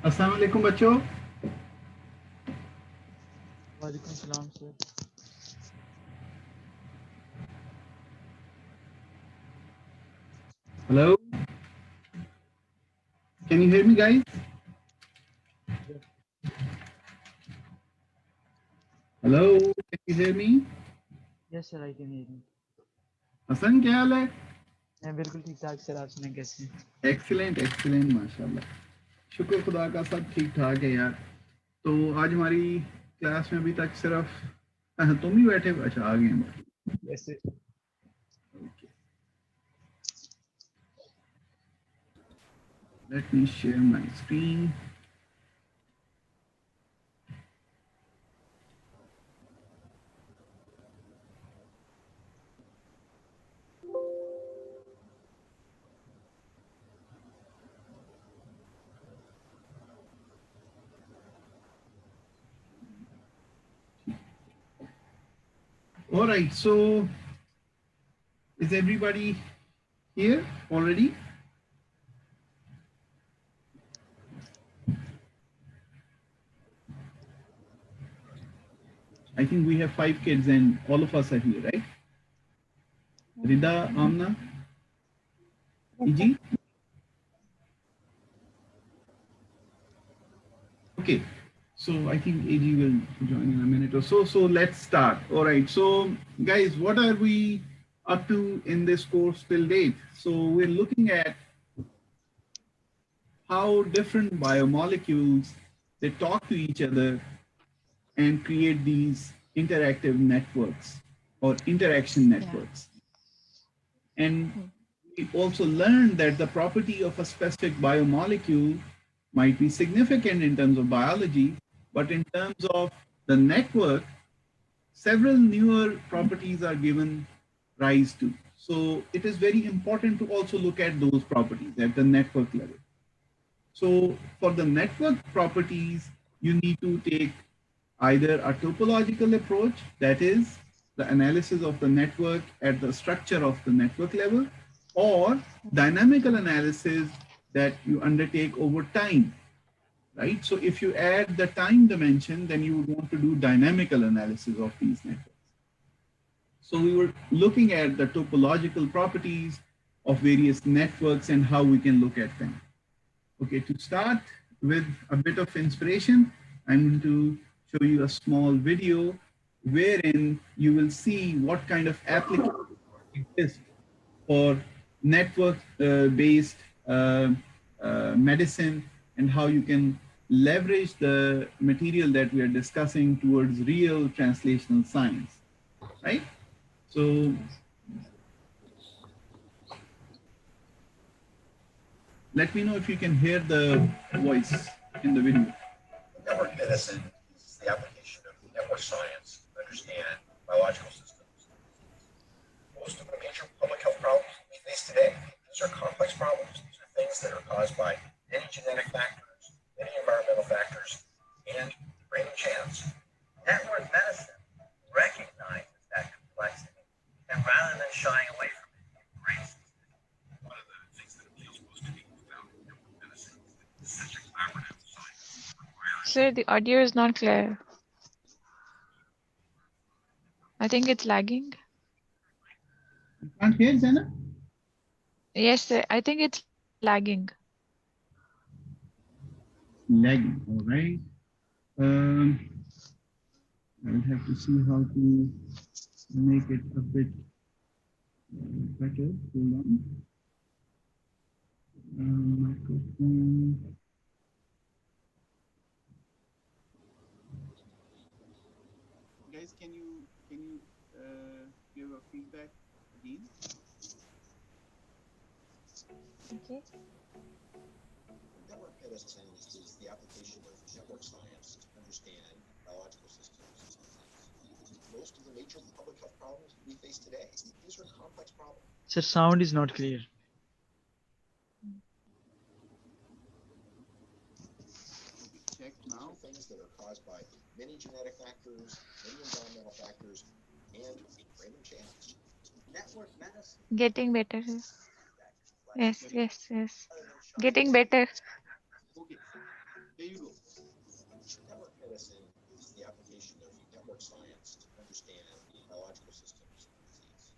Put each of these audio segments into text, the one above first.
अस्सलाम वालेकुम बच्चों। वालेकुम सलाम sir. Hello, can you hear me guys? Hello, can you hear me? Yes sir I can hear you. Hasan क्या हाल है? मैं बिल्कुल ठीक ठाक सर, आप सुनाएं कैसे हैं? एक्सीलेंट एक्सीलेंट माशाल्लाह, शुक्र खुदा का, सब ठीक ठाक है यार। तो आज हमारी क्लास में अभी तक सिर्फ तुम ही बैठे हो। अच्छा, आ गए हैं। Yes sir. Okay. Let me share my screen. All right, so is everybody here already? I think we have 5 kids and all of us are here, right? Rida, Amna, Iji? Okay, so I think AG will join in a minute or so. So let's start. All right, so guys, what are we up to in this course till date? So we're looking at how different biomolecules, they talk to each other and create these interactive networks or interaction networks. And we also learned that the property of a specific biomolecule might be significant in terms of biology, but in terms of the network, several newer properties are given rise to. So it is very important to also look at those properties at the network level. So for the network properties, you need to take either a topological approach, that is the analysis of the network at the structure of the network level, or dynamical analysis that you undertake over time, right? So if you add the time dimension, then you would want to do dynamical analysis of these networks. So we were looking at the topological properties of various networks and how we can look at them. Okay, to start with a bit of inspiration, I'm going to show you a small video wherein you will see what kind of applications exist for network-based medicine and how you can leverage the material that we are discussing towards real translational science, right? So let me know if you can hear the voice in the video. Network medicine is the application of network science to understand biological systems. Most of the major public health problems we face today, these are complex problems. These are things that are caused by many genetic factors, many environmental factors, and random chance. Network medicine recognizes that complexity, and rather than shying away from it, embraces it. One of the things that appeals most to people about network medicine is that it's such a collaborative science. Sir, the audio is not clear. I think it's lagging. You can't hear, Zena? Yes, sir. I think it's lagging. Lagging, all right. I'll have to see how to make it a bit better. Hold on. Microphone. Guys, can you give a feedback again? Okay. Network medicine is the application of network science to understand biological systems. Most of the major public health problems we face today, these are complex problems. Sir sound is not clear. Check now. Things that are caused by many genetic factors, many environmental factors, and random chance. Network medicine. Getting better. Yes, yes, yes. Getting better. Okay. There you go. Network medicine is the application of network science to understand biological systems and disease.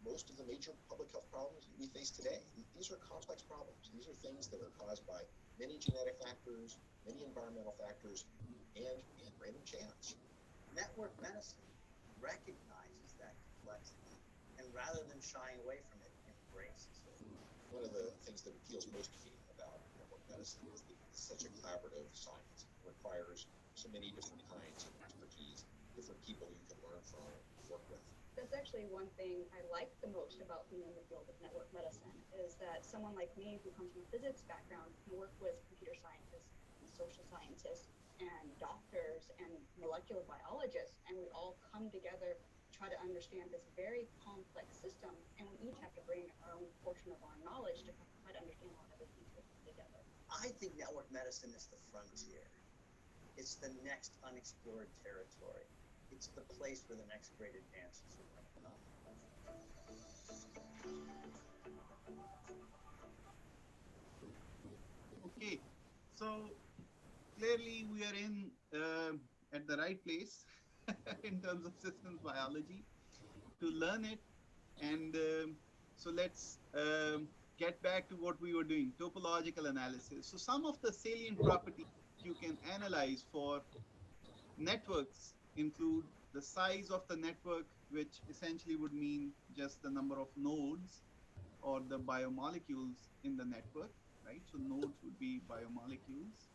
Most of the major public health problems we face today, these are complex problems. These are things that are caused by many genetic factors, many environmental factors, and random chance. Network medicine recognizes that complexity and rather than shying away from it, embraces it. One of the things that appeals most to me about network medicine is that it's such a collaborative science. It requires so many different kinds of expertise, different people you can learn from and work with. That's actually one thing I like the most about being in the field of network medicine is that someone like me who comes from a physics background can work with computer scientists and social scientists and doctors and molecular biologists, and we all come together to try to understand this very complex system, and we each have to bring our own portion of our knowledge to try to understand how everything's working together. I think network medicine is the frontier. It's the next unexplored territory. It's the place where the next great advances are going to come. Okay, so clearly we are in at the right place in terms of systems biology to learn it, and so let's get back to what we were doing, topological analysis. So some of the salient properties you can analyze for networks include the size of the network, which essentially would mean just the number of nodes or the biomolecules in the network, right? So nodes would be biomolecules.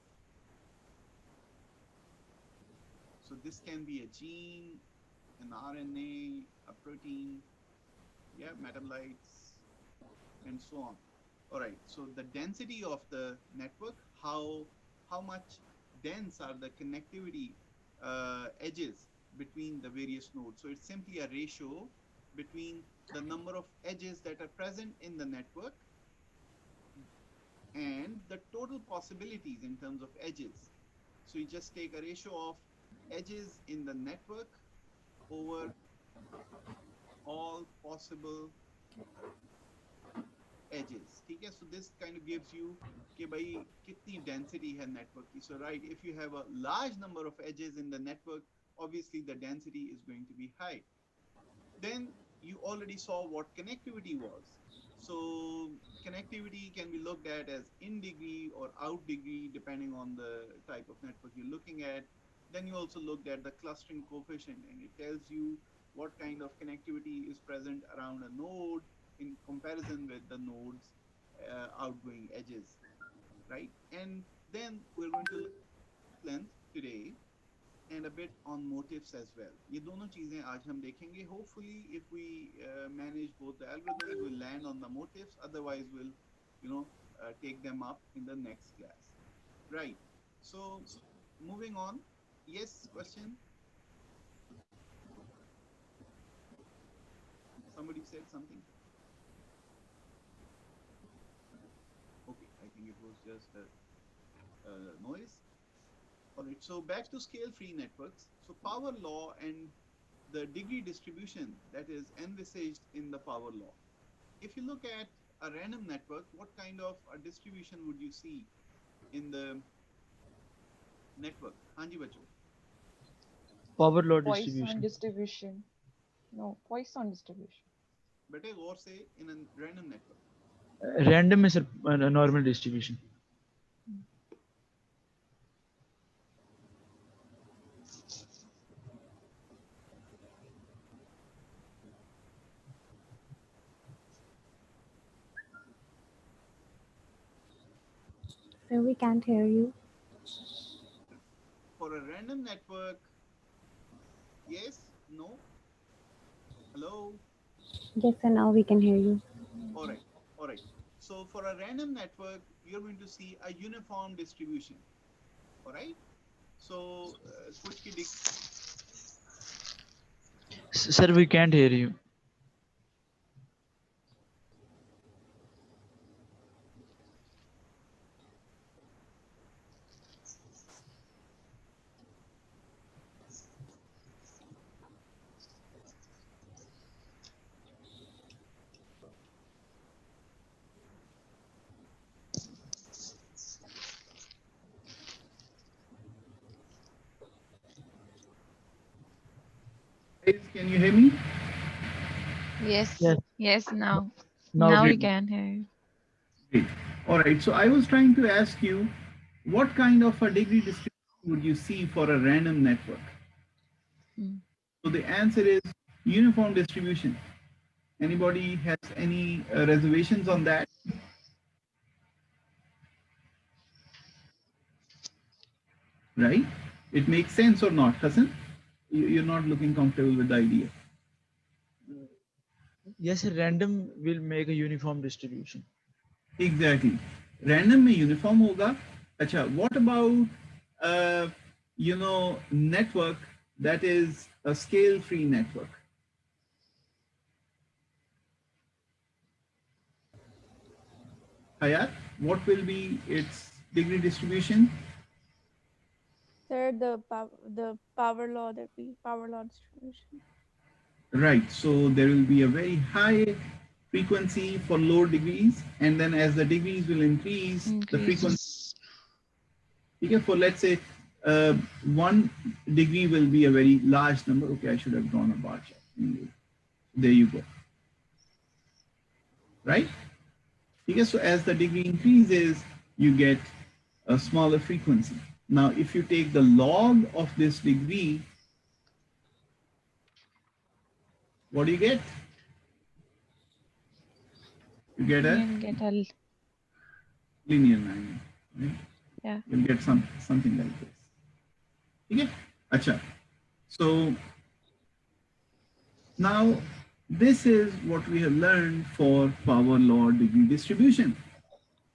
So this can be a gene, an RNA, a protein, yeah, metabolites, and so on. All right, so the density of the network, how much dense are the connectivity edges between the various nodes. So it's simply a ratio between the number of edges that are present in the network and the total possibilities in terms of edges. So you just take a ratio of edges in the network over all possible edges. Okay, so this kind of gives you कि भाई कितनी density है network की. So right, if you have a large number of edges in the network, obviously the density is going to be high. Then you already saw what connectivity was. So connectivity can be looked at as in degree or out degree depending on the type of network you're looking at. Then you also looked at the clustering coefficient, and it tells you what kind of connectivity is present around a node in comparison with the node's outgoing edges, right? And then we're going to look at length today and a bit on motifs as well. ये दोनों चीजें आज हम देखेंगे. Hopefully, if we manage both the algorithms, we'll land on the motifs. Otherwise, we'll, take them up in the next class. Right. So, moving on. Yes, question. Somebody said something. Okay, I think it was just a noise. All right, so back to scale-free networks. So power law and the degree distribution that is envisaged in the power law. If you look at a random network, what kind of a distribution would you see in the network? Hanji bacho. Power law Poisson distribution. distribution. No, Poisson distribution. Bete or say in a random network. Random is a normal distribution. Sir, we can't hear you. For a random network, yes, no, hello. Yes, sir, now we can hear you. All right. So for a random network, you're going to see a uniform distribution. All right. So कुछ की Sir, we can't hear you. Can you hear me? Yes. Yes. Yes, now. Now Now we great. can hear you. Great. All right. So I was trying to ask you, what kind of a degree distribution would you see for a random network? Hmm. So the answer is uniform distribution. Anybody has any reservations on that? Right? It makes sense or not, Hassan? You're not looking comfortable with the idea. Yes, sir, random will make a uniform distribution. Exactly. Random में uniform होगा. अच्छा, what about network that is a scale-free network? Hayat, what will be its degree distribution? Sir, the power law that we power law distribution. Right. So there will be a very high frequency for low degrees, and then as the degrees will increase, the frequency. Okay, for let's say 1 degree will be a very large number. Okay, I should have drawn a bar chart. There you go. Right? Okay, so as the degree increases, you get a smaller frequency. Now, if you take the log of this degree, what do you get? You get a You get a linear line. Right? yeah. You'll get something like this. Okay? Acha. So now this is what we have learned for power law degree distribution.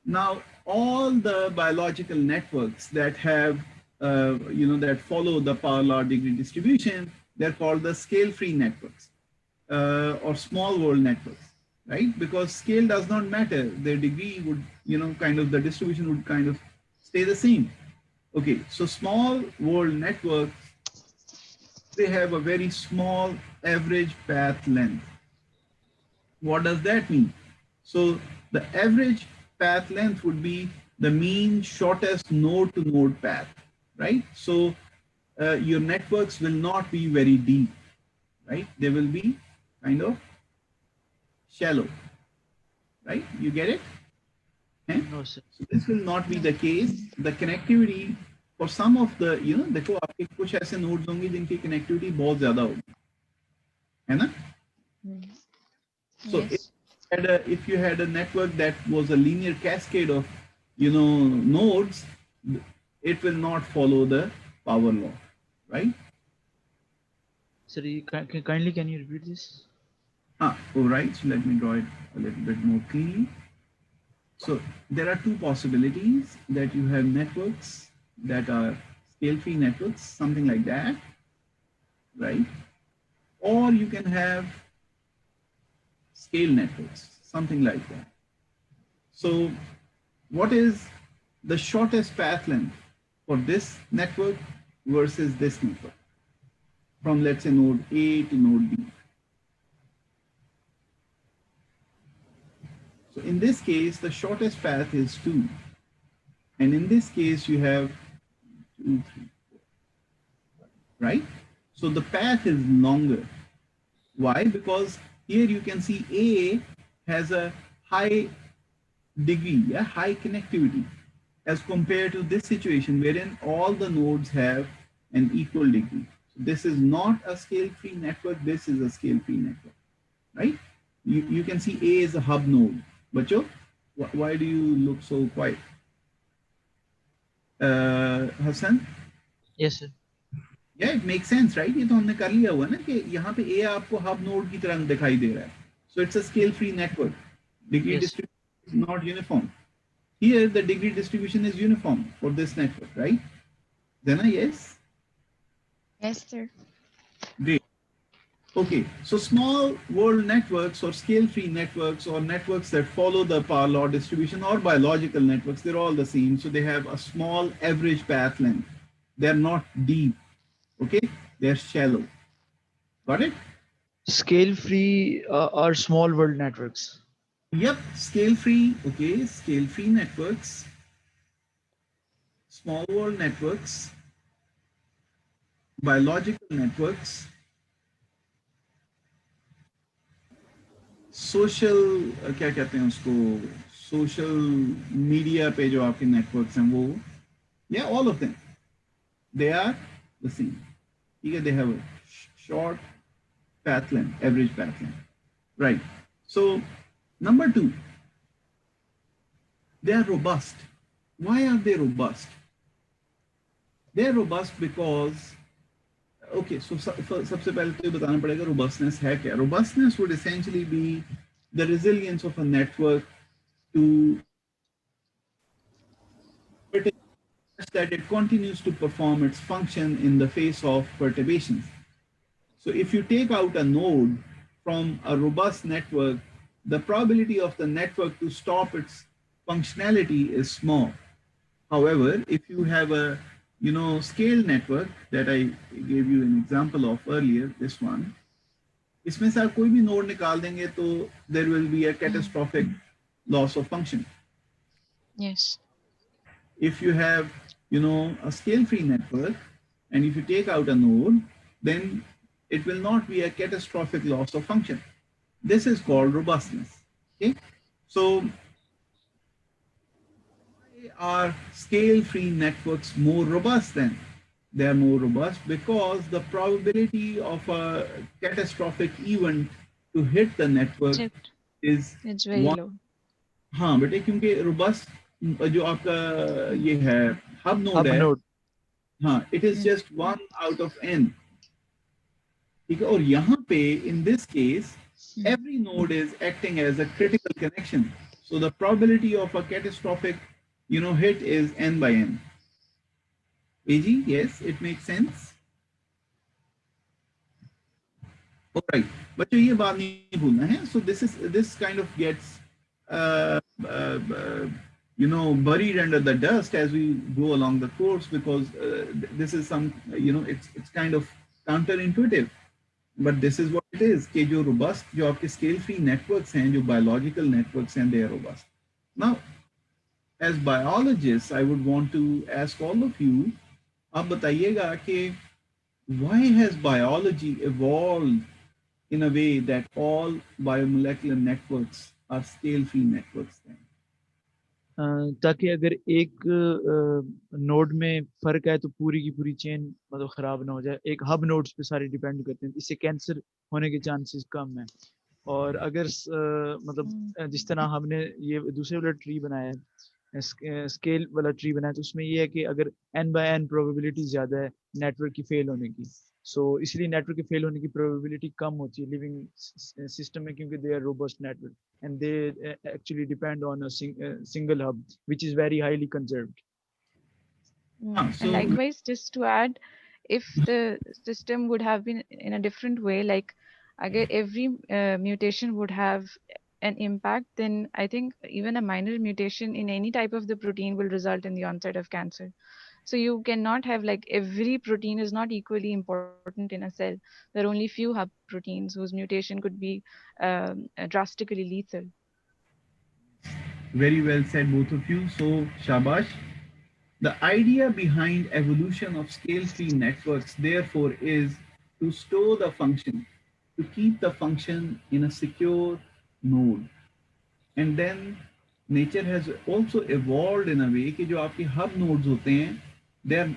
Now all the biological networks that have that follow the power law degree distribution, they're called the scale-free networks or small world networks, right? Because scale does not matter. Their degree would, the distribution would kind of stay the same. Okay, so small world networks, they have a very small average path length. What does that mean? So the average path length would be the mean shortest node to node path, right? So your networks will not be very deep, right? They will be kind of shallow, right? You get it? Eh? No, sir. So this will not be the case. The connectivity for some of the, देखो आपके कुछ ऐसे nodes होंगे जिनकी connectivity बहुत ज़्यादा होगी, है ना? So Yes. if you had a network that was a linear cascade of, nodes, it will not follow the power law, right? Sir, kindly can you repeat this? All right. So let me draw it a little bit more clearly. So there are two possibilities, that you have networks that are scale-free networks, something like that, right? Or you can have scale networks, something like that. So what is the shortest path length for this network versus this network from, let's say, node A to node B? So in this case, the shortest path is 2. And in this case, you have 2, 3, 4, right? So the path is longer. Why? Because here you can see A has a high degree, high connectivity, as compared to this situation wherein all the nodes have an equal degree. So this is not a scale-free network. This is a scale-free network, right? You can see A is a hub node. Bacho, why do you look so quiet? Hassan? Yes, sir. Yeah, it makes sense, right? ये तो हमने कर लिया हुआ ना कि यहाँ पे A आपको hub node की तरह दिखाई दे रहा है. So it's a scale-free network. Degree distribution is not uniform. Here, the degree distribution is uniform for this network, right? Zena, yes? Yes, sir. Great. Okay, so small world networks or scale-free networks or networks that follow the power law distribution or biological networks, they're all the same. So they have a small average path length. They're not deep, okay? They're shallow. Got it? Scale-free are small world networks. Yep, scale-free, okay, scale-free networks, small world networks, biological networks, social क्या कहते हैं उसको, social media पे जो आपके networks हैं वो, या all of them they are the same, ठीक है, they have a short path length, average path length, right? So number 2, they are robust. Why are they robust? They are robust because, okay, so सबसे पहले तो ये बताना पड़ेगा robustness है क्या. Robustness would essentially be the resilience of a network to such that it continues to perform its function in the face of perturbations. So if you take out a node from a robust network, the probability of the network to stop its functionality is small. However, if you have a scale network that I gave you an example of earlier, this one, इसमें से आप कोई भी node निकाल देंगे तो there will be a catastrophic loss of function. Yes. If you have a scale-free network, and if you take out a node, then it will not be a catastrophic loss of function. This is called robustness. Okay, so why are scale-free networks more robust then? They are more robust because the probability of a catastrophic event to hit the network is it's very low. हाँ बेटे, क्योंकि robust जो आपका ये है hub node है, हाँ, it is just 1 out of n. ठीक है, और यहाँ पे in this case every node is acting as a critical connection, so the probability of a catastrophic hit is n by n. AG, yes, it makes sense. All right, बच्चों ये बात नहीं भूलना है. So this kind of gets buried under the dust as we go along the course, because this is some it's kind of counterintuitive, but this is what it is. कि जो robust, जो आपके scale free networks हैं, जो biological networks हैं, they are robust. Now, as biologists, I would want to ask all of you, आप बताइएगा कि why has biology evolved in a way that all biomolecular networks are scale-free networks then? ताकि अगर एक node में फर्क है तो पूरी की पूरी चेन मतलब खराब ना हो जाए. एक हब नोड्स पे सारे डिपेंड करते हैं, इससे कैंसर होने के चांसेस कम है. और अगर मतलब जिस तरह हमने ये दूसरे वाला ट्री बनाया है, स्केल वाला ट्री बनाया, तो उसमें ये है कि अगर n by n प्रोबेबिलिटी ज़्यादा है नेटवर्क की फेल होने की, सो इसलिए नेटवर्क के फेल होने की प्रोबेबिलिटी कम होती है लिविंग सिस्टम में, क्योंकि they are robust network and they actually depend on a single hub which is very highly conserved. And likewise, just to add, if the system would have been in a different way, like again every mutation would have an impact, then I think even a minor mutation in any type of the protein will result in the onset of cancer. So you cannot have like every protein is not equally important in a cell. There are only few hub proteins whose mutation could be drastically lethal. Very well said, both of you. So, shabash. The idea behind evolution of scale-free networks, therefore, is to store the function, to keep the function in a secure node. And then nature has also evolved in a way कि जो आपके hub nodes होते हैं, they are,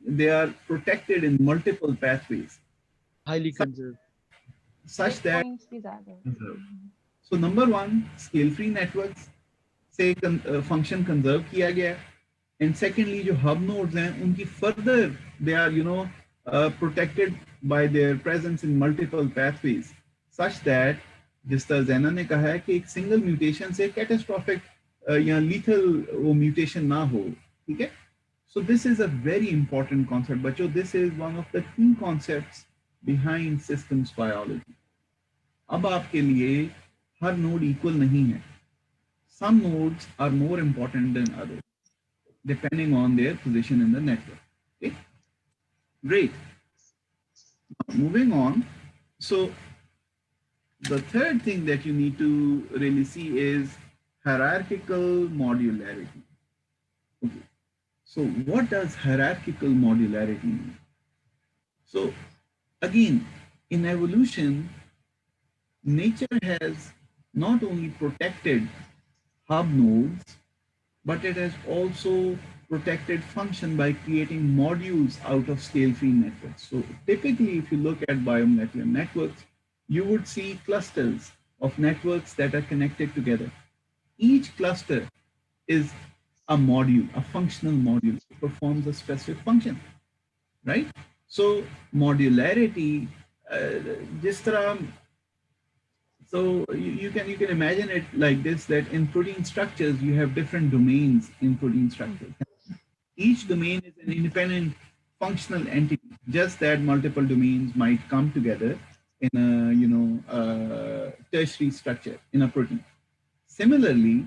they are protected in multiple pathways. Highly conserved. Such that, so number one, scale-free networks से function conserve किया गया. And secondly, जो hub nodes हैं, उनकी further, they are, protected by their presence in multiple pathways, such that, जिस तरह ज़ैना ने कहा है कि एक single mutation से catastrophic या lethal वो mutation ना हो, ठीक है? So this is a very important concept, बच्चों. This is one of the key concepts behind systems biology. अब आपके लिए हर node equal नहीं है. Some nodes are more important than others, depending on their position in the network. Okay, great. Now, moving on. So the third thing that you need to really see is hierarchical modularity. Okay. So what does hierarchical modularity mean? So again, in evolution, nature has not only protected hub nodes, but it has also protected function by creating modules out of scale-free networks. So typically, if you look at biomolecular networks, you would see clusters of networks that are connected together. Each cluster is a module, a functional module. It performs a specific function, right? So modularity, just so you can imagine it like this, that in protein structures, you have different domains in protein structures. Each domain is an independent functional entity, just that multiple domains might come together in a tertiary structure in a protein. Similarly,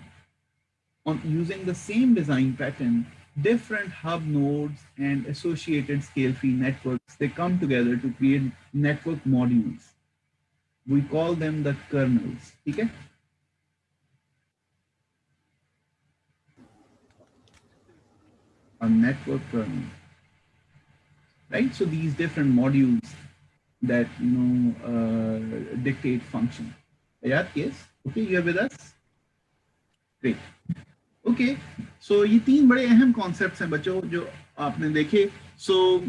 on using the same design pattern, different hub nodes and associated scale-free networks, they come together to create network modules. We call them the kernels. Okay? A network kernel, right? So these different modules that dictate function. Ayat, yes? Okay, you are with us? Great. Okay, so ये तीन बड़े अहम concepts हैं बच्चों जो आपने देखे. So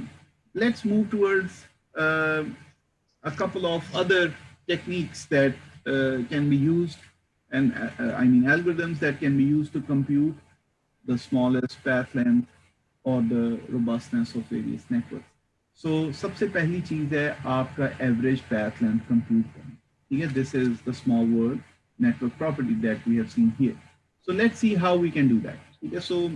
let's move towards a couple of other techniques that can be used, and I mean algorithms that can be used to compute the smallest path length or the robustness of various networks. So सबसे पहली चीज है आपका average path length compute करना. ठीक है, this is the small world network property that we have seen here. So let's see how we can do that. Okay, so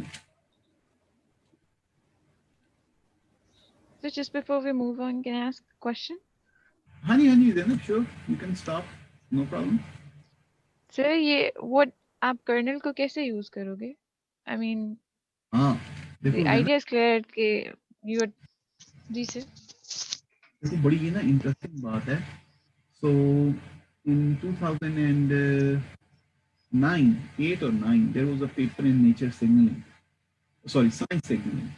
just before we move on, can I ask a question? Hani, then sure, you can stop, no problem. Sir, what आप kernel को कैसे use करोगे? I mean, the idea is clear कि you are ji sir. देखो बड़ी ये ना interesting बात है. So in 8 or 9, there was a paper in Nature Signaling, Science Signaling,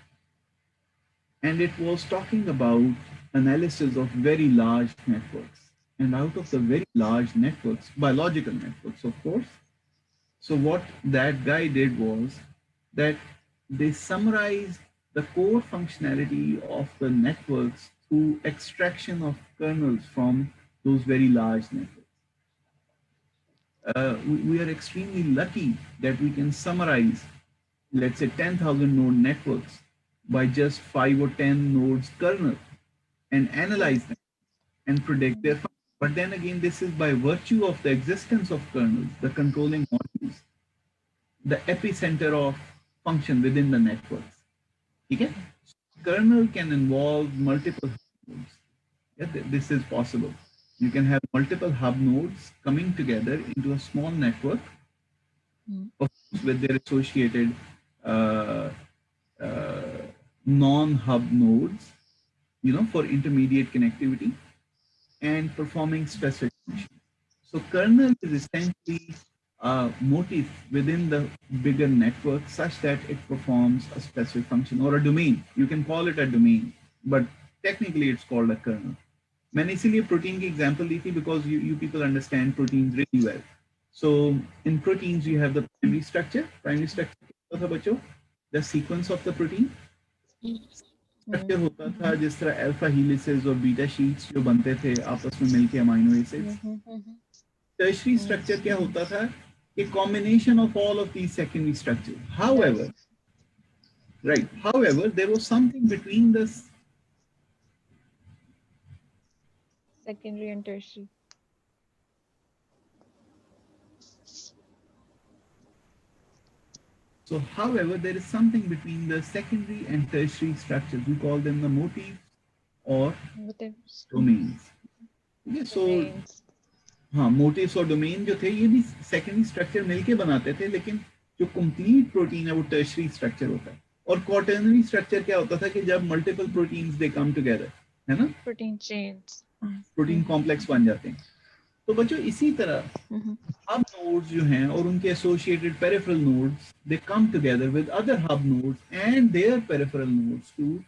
and it was talking about analysis of very large networks, and out of the very large networks, biological networks, of course. So what that guy did was that they summarized the core functionality of the networks through extraction of kernels from those very large networks. We are extremely lucky that we can summarize, let's say 10,000 node networks by just 5 or 10 nodes kernel and analyze them and predict their function. But then again, this is by virtue of the existence of kernels, the controlling modules, the epicenter of function within the networks. Okay? So kernel can involve multiple nodes. Yeah, this is possible. You can have multiple hub nodes coming together into a small network, of course, with their associated non-hub nodes, for intermediate connectivity and performing specific functions. So kernel is essentially a motif within the bigger network such that it performs a specific function or a domain. You can call it a domain, but technically it's called a kernel. मैंने इसीलिए protein की example दी थी because you people understand proteins really well. So in proteins you have the primary structure. Primary structure क्या था बच्चों? The sequence of the protein. Structure होता था जिस तरह alpha helices और beta sheets जो बनते थे आपस में मिलके amino acids. Tertiary structure क्या होता था? A combination of all of these secondary structures. However, there was something between this secondary and tertiary. So, however, there is something between the secondary and tertiary structures. We call them the motifs or domains. Okay, so हाँ motifs और domain जो थे ये भी secondary structure मिलके बनाते थे, लेकिन जो complete protein है वो tertiary structure होता है. और quaternary structure क्या होता था कि जब multiple proteins they come together, है ना? Protein chains. Protein complex बन जाते हैं. तो बच्चों इसी तरह hub nodes जो हैं और उनके associated peripheral nodes, they come together with other hub nodes and their peripheral nodes to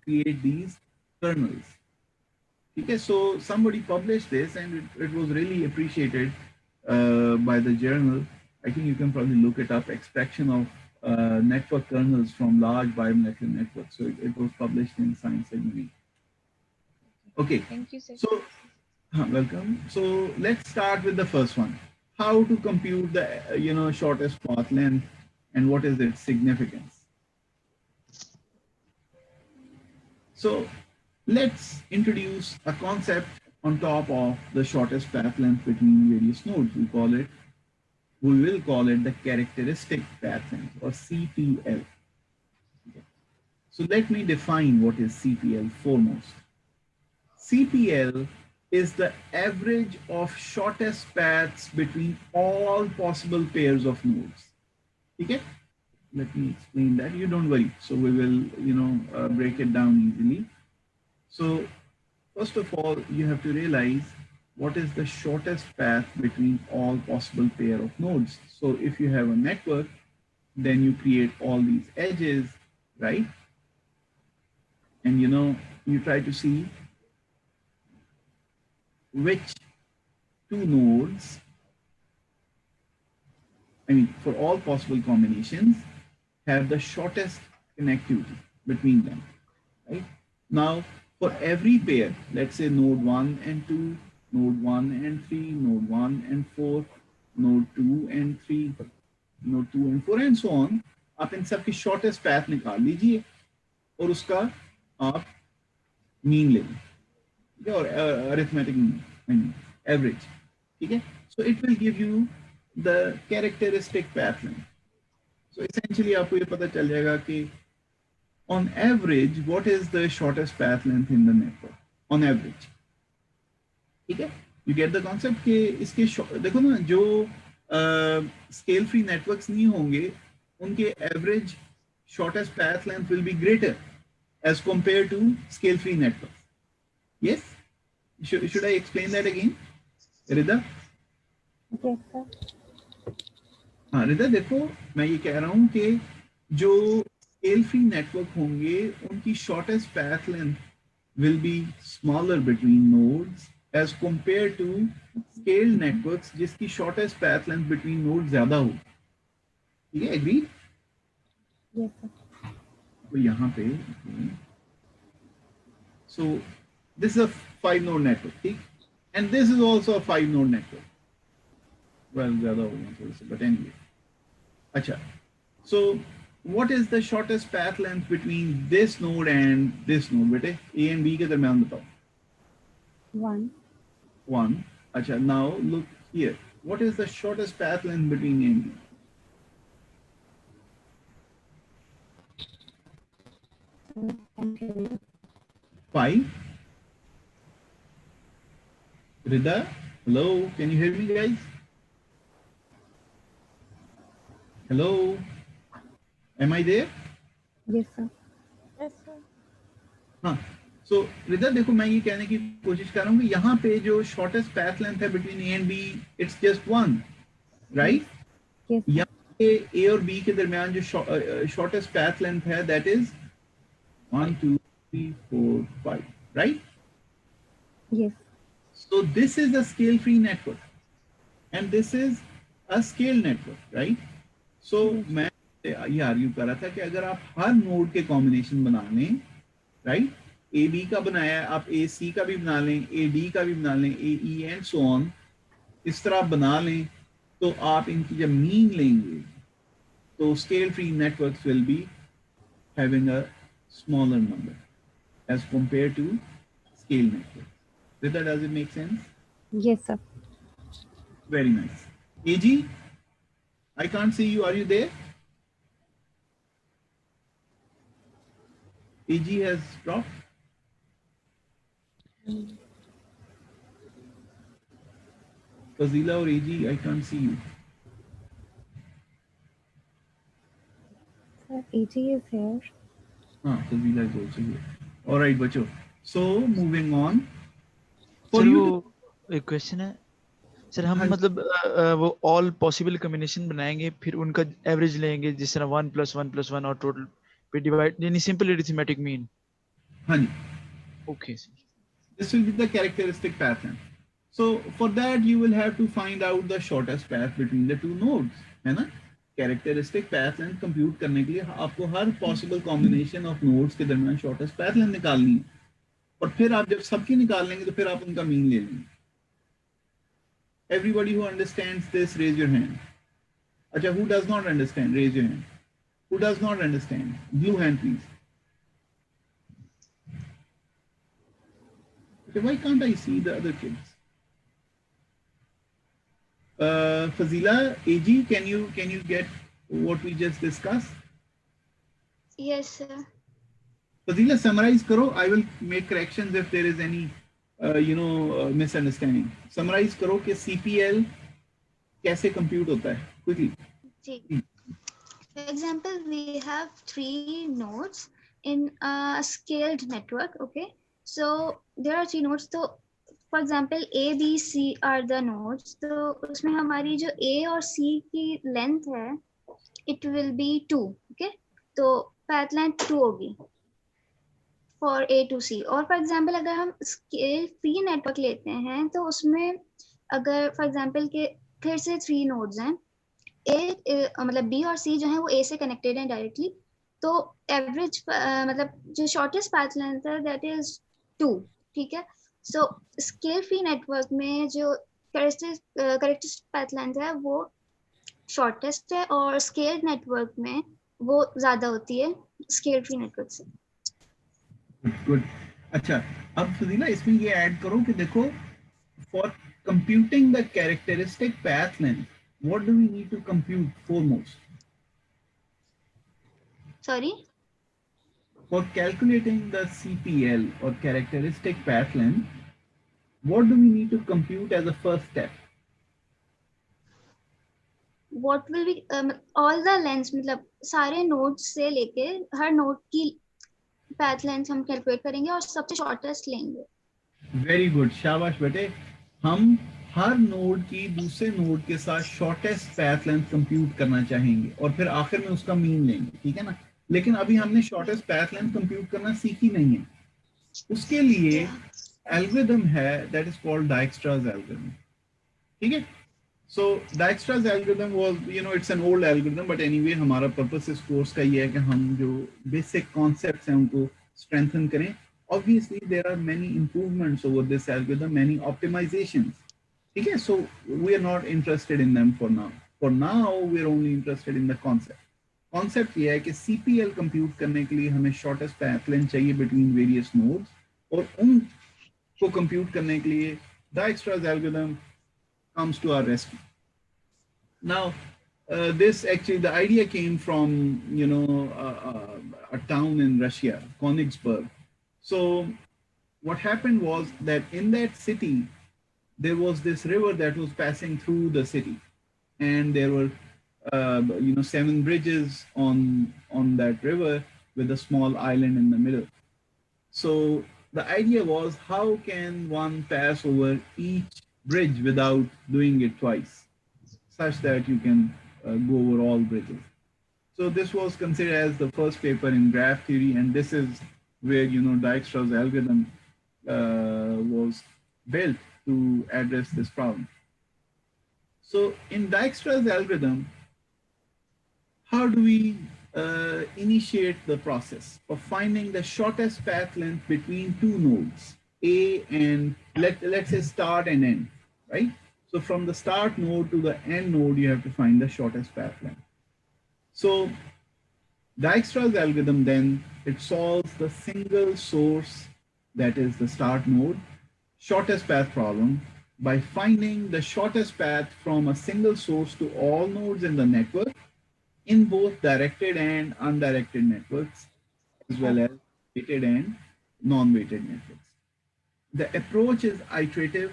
create these kernels. Okay, so somebody published this and it was really appreciated by the journal. I think you can probably look it up, extraction of network kernels from large biomolecular networks. So it was published in Science Engineering. Okay, Thank you, sir. so welcome. So let's start with the first one. How to compute the shortest path length and what is its significance? So let's introduce a concept on top of the shortest path length between various nodes. We will call it the characteristic path length, or CPL. Okay. So let me define what is CPL foremost. CPL is the average of shortest paths between all possible pairs of nodes. Okay? Let me explain that. You don't worry. So we will, break it down easily. So first of all, you have to realize what is the shortest path between all possible pair of nodes. So if you have a network, then you create all these edges, right? And you try to see which two nodes, for all possible combinations, have the shortest connectivity between them, right? Now, for every pair, let's say node 1 and 2, node 1 and 3, node 1 and 4, node 2 and 3, node 2 and 4, and so on, आप इन सब की shortest path निकाल लीजिए और उसका आप mean ले लीजिए, और arithmetic mean, average, ठीक है? So it will give you the characteristic path length. So essentially आपको ये पता चल जाएगा कि on average, what is the shortest path length in the network? On average. ठीक है? You get the concept कि इसके देखो ना, जो scale free networks नहीं होंगे, उनके average shortest path length will be greater as compared to scale free networks. Yes? Should I explain that again? Rida? Yes, sir. हाँ रिदा, देखो मैं ये कह रहा हूँ कि जो scale free network होंगे, उनकी shortest path length will be smaller between nodes as compared to scaled networks जिसकी shortest path length between nodes ज़्यादा हो. ठीक है, agreed? Yes, sir. तो यहाँ पे so this is a 5-node network, ठीक? And this is also a 5-node network. Well, ज़्यादा होगा थोड़ा सा, but anyway. अच्छा, so what is the shortest path length between this node and this node, बेटे? A and B के दरम्यान बताओ. 1. 1. अच्छा, now look here. What is the shortest path length between A and B? 5. Rida, hello, can you hear me, guys? Hello, am I there? Yes, sir. Yes, sir. हाँ, so रिदा देखो, मैं ये कहने की कोशिश कर रहा हूँ कि यहाँ पे जो shortest path length है between A and B, it's just 1, right? Yes, sir. यहाँ पे A और B के दरमियान जो shortest path length है, that is 1, 2, 3, 4, 5, right? Yes. So this is a scale-free network, and this is a scale network, right? So मैं ये argue कर रहा था कि अगर आप हर नोड के कॉम्बिनेशन बना लें, राइट? ए बी का बनाया है, आप ए सी का भी बना लें, ए डी का भी बना लें, ए ई एंड सो ऑन, इस तरह आप बना लें, तो आप इनकी जब मीन लेंगे, तो scale free networks will be having a smaller number as compare to scale network. Does it make sense? Yes, sir. Very nice. AG, I can't see you. Are you there? AG has dropped. Fazila or AG, I can't see you. Sir, AG is here. Fazila is also here. All right, bacho. So moving on. Sir वो एक question है sir, हम मतलब वो all possible combination बनाएंगे, फिर उनका average लेंगे, जिस तरह 1 + 1 + 1 और टोटल पे डिवाइड, यानी सिंपल अरिथमेटिक मीन. हाँ जी. Okay sir. This will be the characteristic path length. So for that, you will have to find out the shortest path between the two nodes, है ना? Characteristic path length compute करने के लिए आपको हर possible combination of nodes के दरमियान shortest path length निकालनी है. और फिर आप जब सबकी निकाल लेंगे तो फिर आप उनका मीन ले लेंगे. Everybody who understands this, raise your hand. Acha, who does not understand? Raise your hand. Who does not understand? Blue hand, please. Okay, why can't I see the other kids? Fazila, AG, can you get what we just discussed? Yes, sir. Fazila, summarize karo. I will make corrections if there is any misunderstanding. Summarize karo कि CPL कैसे compute होता है? Quickly. For example, we have 3 nodes in a scaled network. Okay, so there are 3 nodes. So for example, A, B, C are the nodes. So उसमें हमारी जो A और C की length है, it will be 2. Okay, तो path length 2 होगी for A to C. और for example, अगर हम scale free network लेते हैं, तो उसमें अगर for example के फिर से 3 nodes हैं, मतलब B और C जो है वो A से connected हैं directly, तो average मतलब जो shortest path length है that is 2. ठीक है. So scale free network में जो characteristic path length है वो shortest है और scaled network में वो ज़्यादा होती है scale free network से. Good. अच्छा, अब फजीला इसमें ये ऐड करो कि देखो for computing the characteristic path length, what do we need to compute foremost? Sorry? For calculating the CPL or characteristic path length, what do we need to compute as a first step? What will be all the lengths, मतलब सारे nodes से लेके हर node की path length हम calculate करेंगे और सबसे shortest लेंगे. Very good, शाबाश बेटे. हम हर नोड की दूसरे नोड के साथ शॉर्टेस्ट पैथ लेंथ कंप्यूट करना चाहेंगे और फिर आखिर में उसका मीन लेंगे, ठीक है ना. लेकिन अभी हमने शॉर्टेस्ट पैथ लेंथ कंप्यूट करना सीखी नहीं है. उसके लिए एल्गोरिथम है that is called Dijkstra's algorithm. ठीक है. So Dijkstra's algorithm was it's an old algorithm, but anyway हमारा पर्पस इस कोर्स का ये है कि हम जो बेसिक कॉन्सेप्ट्स हैं उनको स्ट्रेंथन करें. Obviously, there are many improvements over this algorithm, many optimizations. Okay, so we are not interested in them for now. For now, we are only interested in the concept. Concept ये है कि CPL compute करने के लिए हमें shortest path length चाहिए between various nodes, और उनको compute करने के लिए Dijkstra's algorithm comes to our rescue. Now, this actually, the idea came from a town in Russia, Königsberg. So what happened was that in that city, there was this river that was passing through the city, and there were 7 bridges on that river with a small island in the middle. So the idea was, how can one pass over each bridge without doing it twice, such that you can go over all bridges. So this was considered as the first paper in graph theory, and this is where Dijkstra's algorithm was built to address this problem. So in Dijkstra's algorithm, how do we initiate the process of finding the shortest path length between 2 nodes, A and let's say start and end, right? So from the start node to the end node, you have to find the shortest path length. So Dijkstra's algorithm then, it solves the single source, that is the start node, shortest path problem by finding the shortest path from a single source to all nodes in the network in both directed and undirected networks, as well as weighted and non-weighted networks. The approach is iterative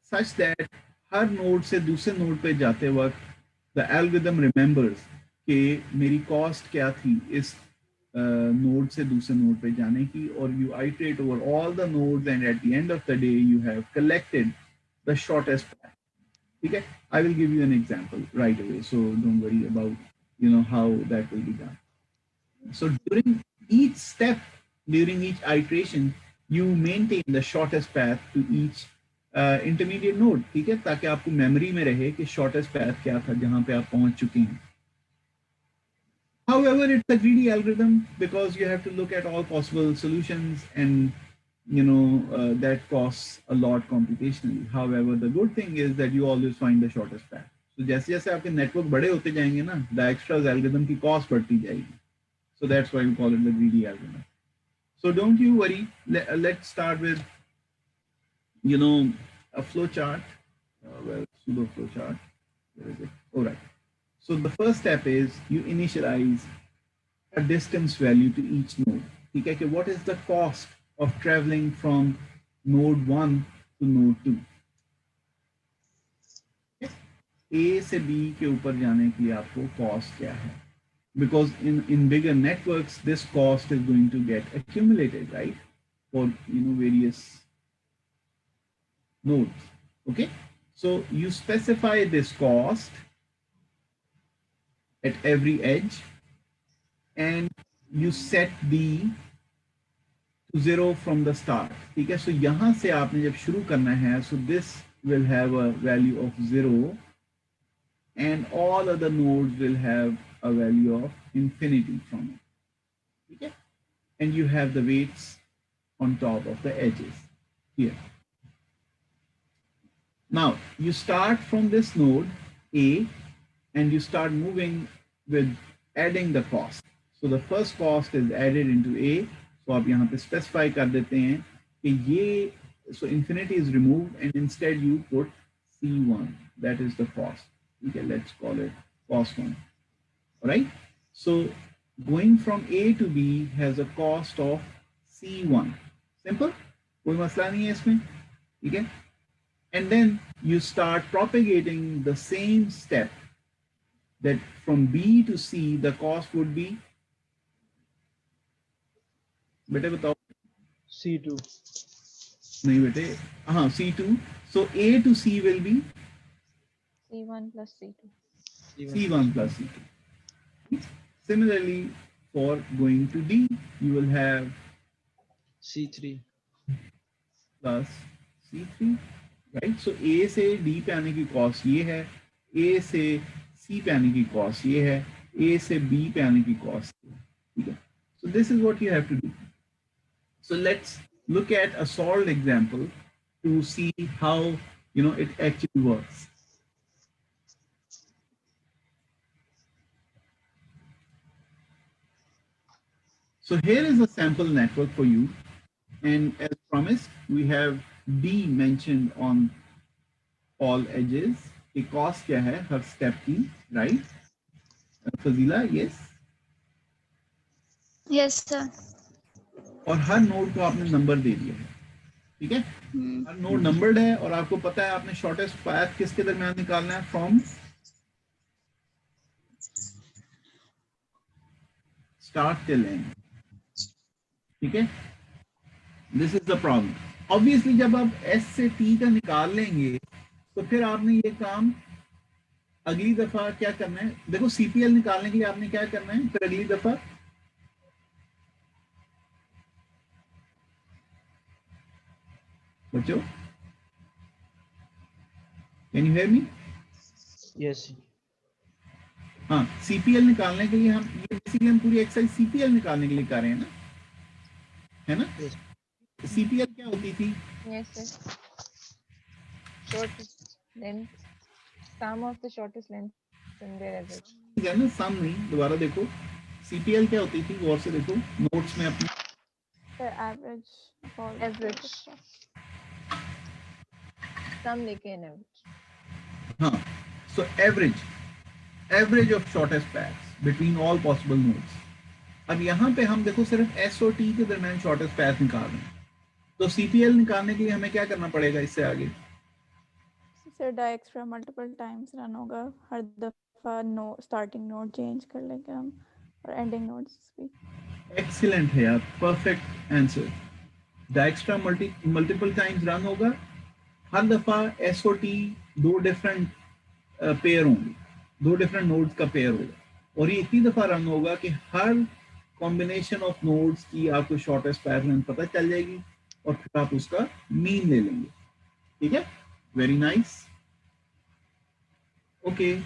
such that her node से दूसरे node पे जाते वक्त the algorithm remembers कि मेरी cost क्या थी इस नोड से दूसरे नोड पे जाने की, और you iterate over all the nodes, and at the end of the day you have collected the shortest path. Okay, I will give you an example right away, so don't worry about how that will be done. So during each step, during each iteration, you maintain the shortest path to each intermediate node, ठीक है, ताकि आपको memory में रहे कि shortest path क्या था जहां पे आप पहुंच चुके हैं. However, it's a greedy algorithm because you have to look at all possible solutions, and that costs a lot computationally. However, the good thing is that you always find the shortest path. So जैसे जैसे आपके network बड़े होते जाएंगे ना, Dijkstra's algorithm की cost बढ़ती जाएगी. So that's why we call it the greedy algorithm. So don't you worry. Let's start with a flow chart. Pseudo flow chart. Where is it? All right. So the first step is you initialize a distance value to each node. Okay, what is the cost of traveling from node 1 to node 2? A से B के ऊपर जाने के लिए आपको cost क्या है? Because in bigger networks, this cost is going to get accumulated, right? For various nodes. Okay, so you specify this cost at every edge, and you set D to 0 from the start. ठीक है, so यहाँ से आपने जब शुरू करना है, so this will have a value of 0, and all other nodes will have a value of infinity from it. ठीक है, and you have the weights on top of the edges here. Now you start from this node A, and you start moving with adding the cost. So the first cost is added into A. So आप यहाँ पे specify कर देते हैं कि ये, so infinity is removed, and instead you put C1. That is the cost. Okay, let's call it cost 1. All right. So going from A to B has a cost of C1. Simple. कोई मसला नहीं है इसमें. ठीक है. And then you start propagating the same step, that from B to C the cost would be, बेटे बताओ. C2. नहीं बेटे, हाँ C2. So A to C will be C1 plus C2. C1 plus C2. Similarly, for going to D, you will have C3 plus C3. Right, so A से D पे आने की cost ये है, A से C पे आने की कॉस्ट ये है, A से B पे आने की कॉस्ट, ठीक है. So this is what you have to do. So let's look at a solved example to see how it actually works. So here is a sample network for you, and as promised, we have D mentioned on all edges. The cost क्या है हर step की, right? Fazila, yes? Yes, sir. और हर node को आपने number दे दिया है, ठीक है? हर नोड नंबर्ड है, और आपको पता है आपने शॉर्टेस्ट पाथ किसके दरमियान निकालना है, फ्रॉम स्टार्ट टिल एंड. ठीक है, this is the problem. Obviously जब आप S से T का निकाल लेंगे तो फिर आपने ये काम अगली दफा क्या करना है. देखो CPL निकालने के लिए आपने क्या करना है फिर अगली दफा, बच्चों can you hear me? Yes. हाँ, CPL निकालने के लिए हम ये बेसिकली हम पूरी एक्सरसाइज CPL निकालने के लिए कर रहे हैं ना, है ना? Yes. CPL क्या होती थी? Yes, sir. Shortest length. Sum of the shortest length in their average. है ना, सम नहीं. दोबारा देखो CPL क्या होती थी, गौर से देखो नोट्स में अपने. The average of all Average. Sum लेके an average. हाँ, so average of shortest paths between all possible nodes. अब यहाँ पे हम देखो सिर्फ S और T के दरमियान शॉर्टेस्ट पाथ निकाल रहे हैं, तो CPL निकालने के लिए हमें क्या करना पड़ेगा इससे आगे? Sir Dijkstra multiple times run होगा, हर दफा स्टार्टिंग नोड चेंज कर लेंगे हम, और एंडिंग नोड्स भी. एक्सीलेंट है यार, perfect answer. Dijkstra multiple times run होगा, हर दफा S और T दो डिफरेंट पेयर होंगे, दो डिफरेंट नोड्स का पेयर होगा, और ये इतनी दफा रन होगा कि हर कॉम्बिनेशन ऑफ नोड्स की आपको शॉर्टेस्ट पाथ लेंथ पता चल जाएगी. और फिर आप उसका मीन ले लेंगे। ठीक है, वेरी नाइस। ओके,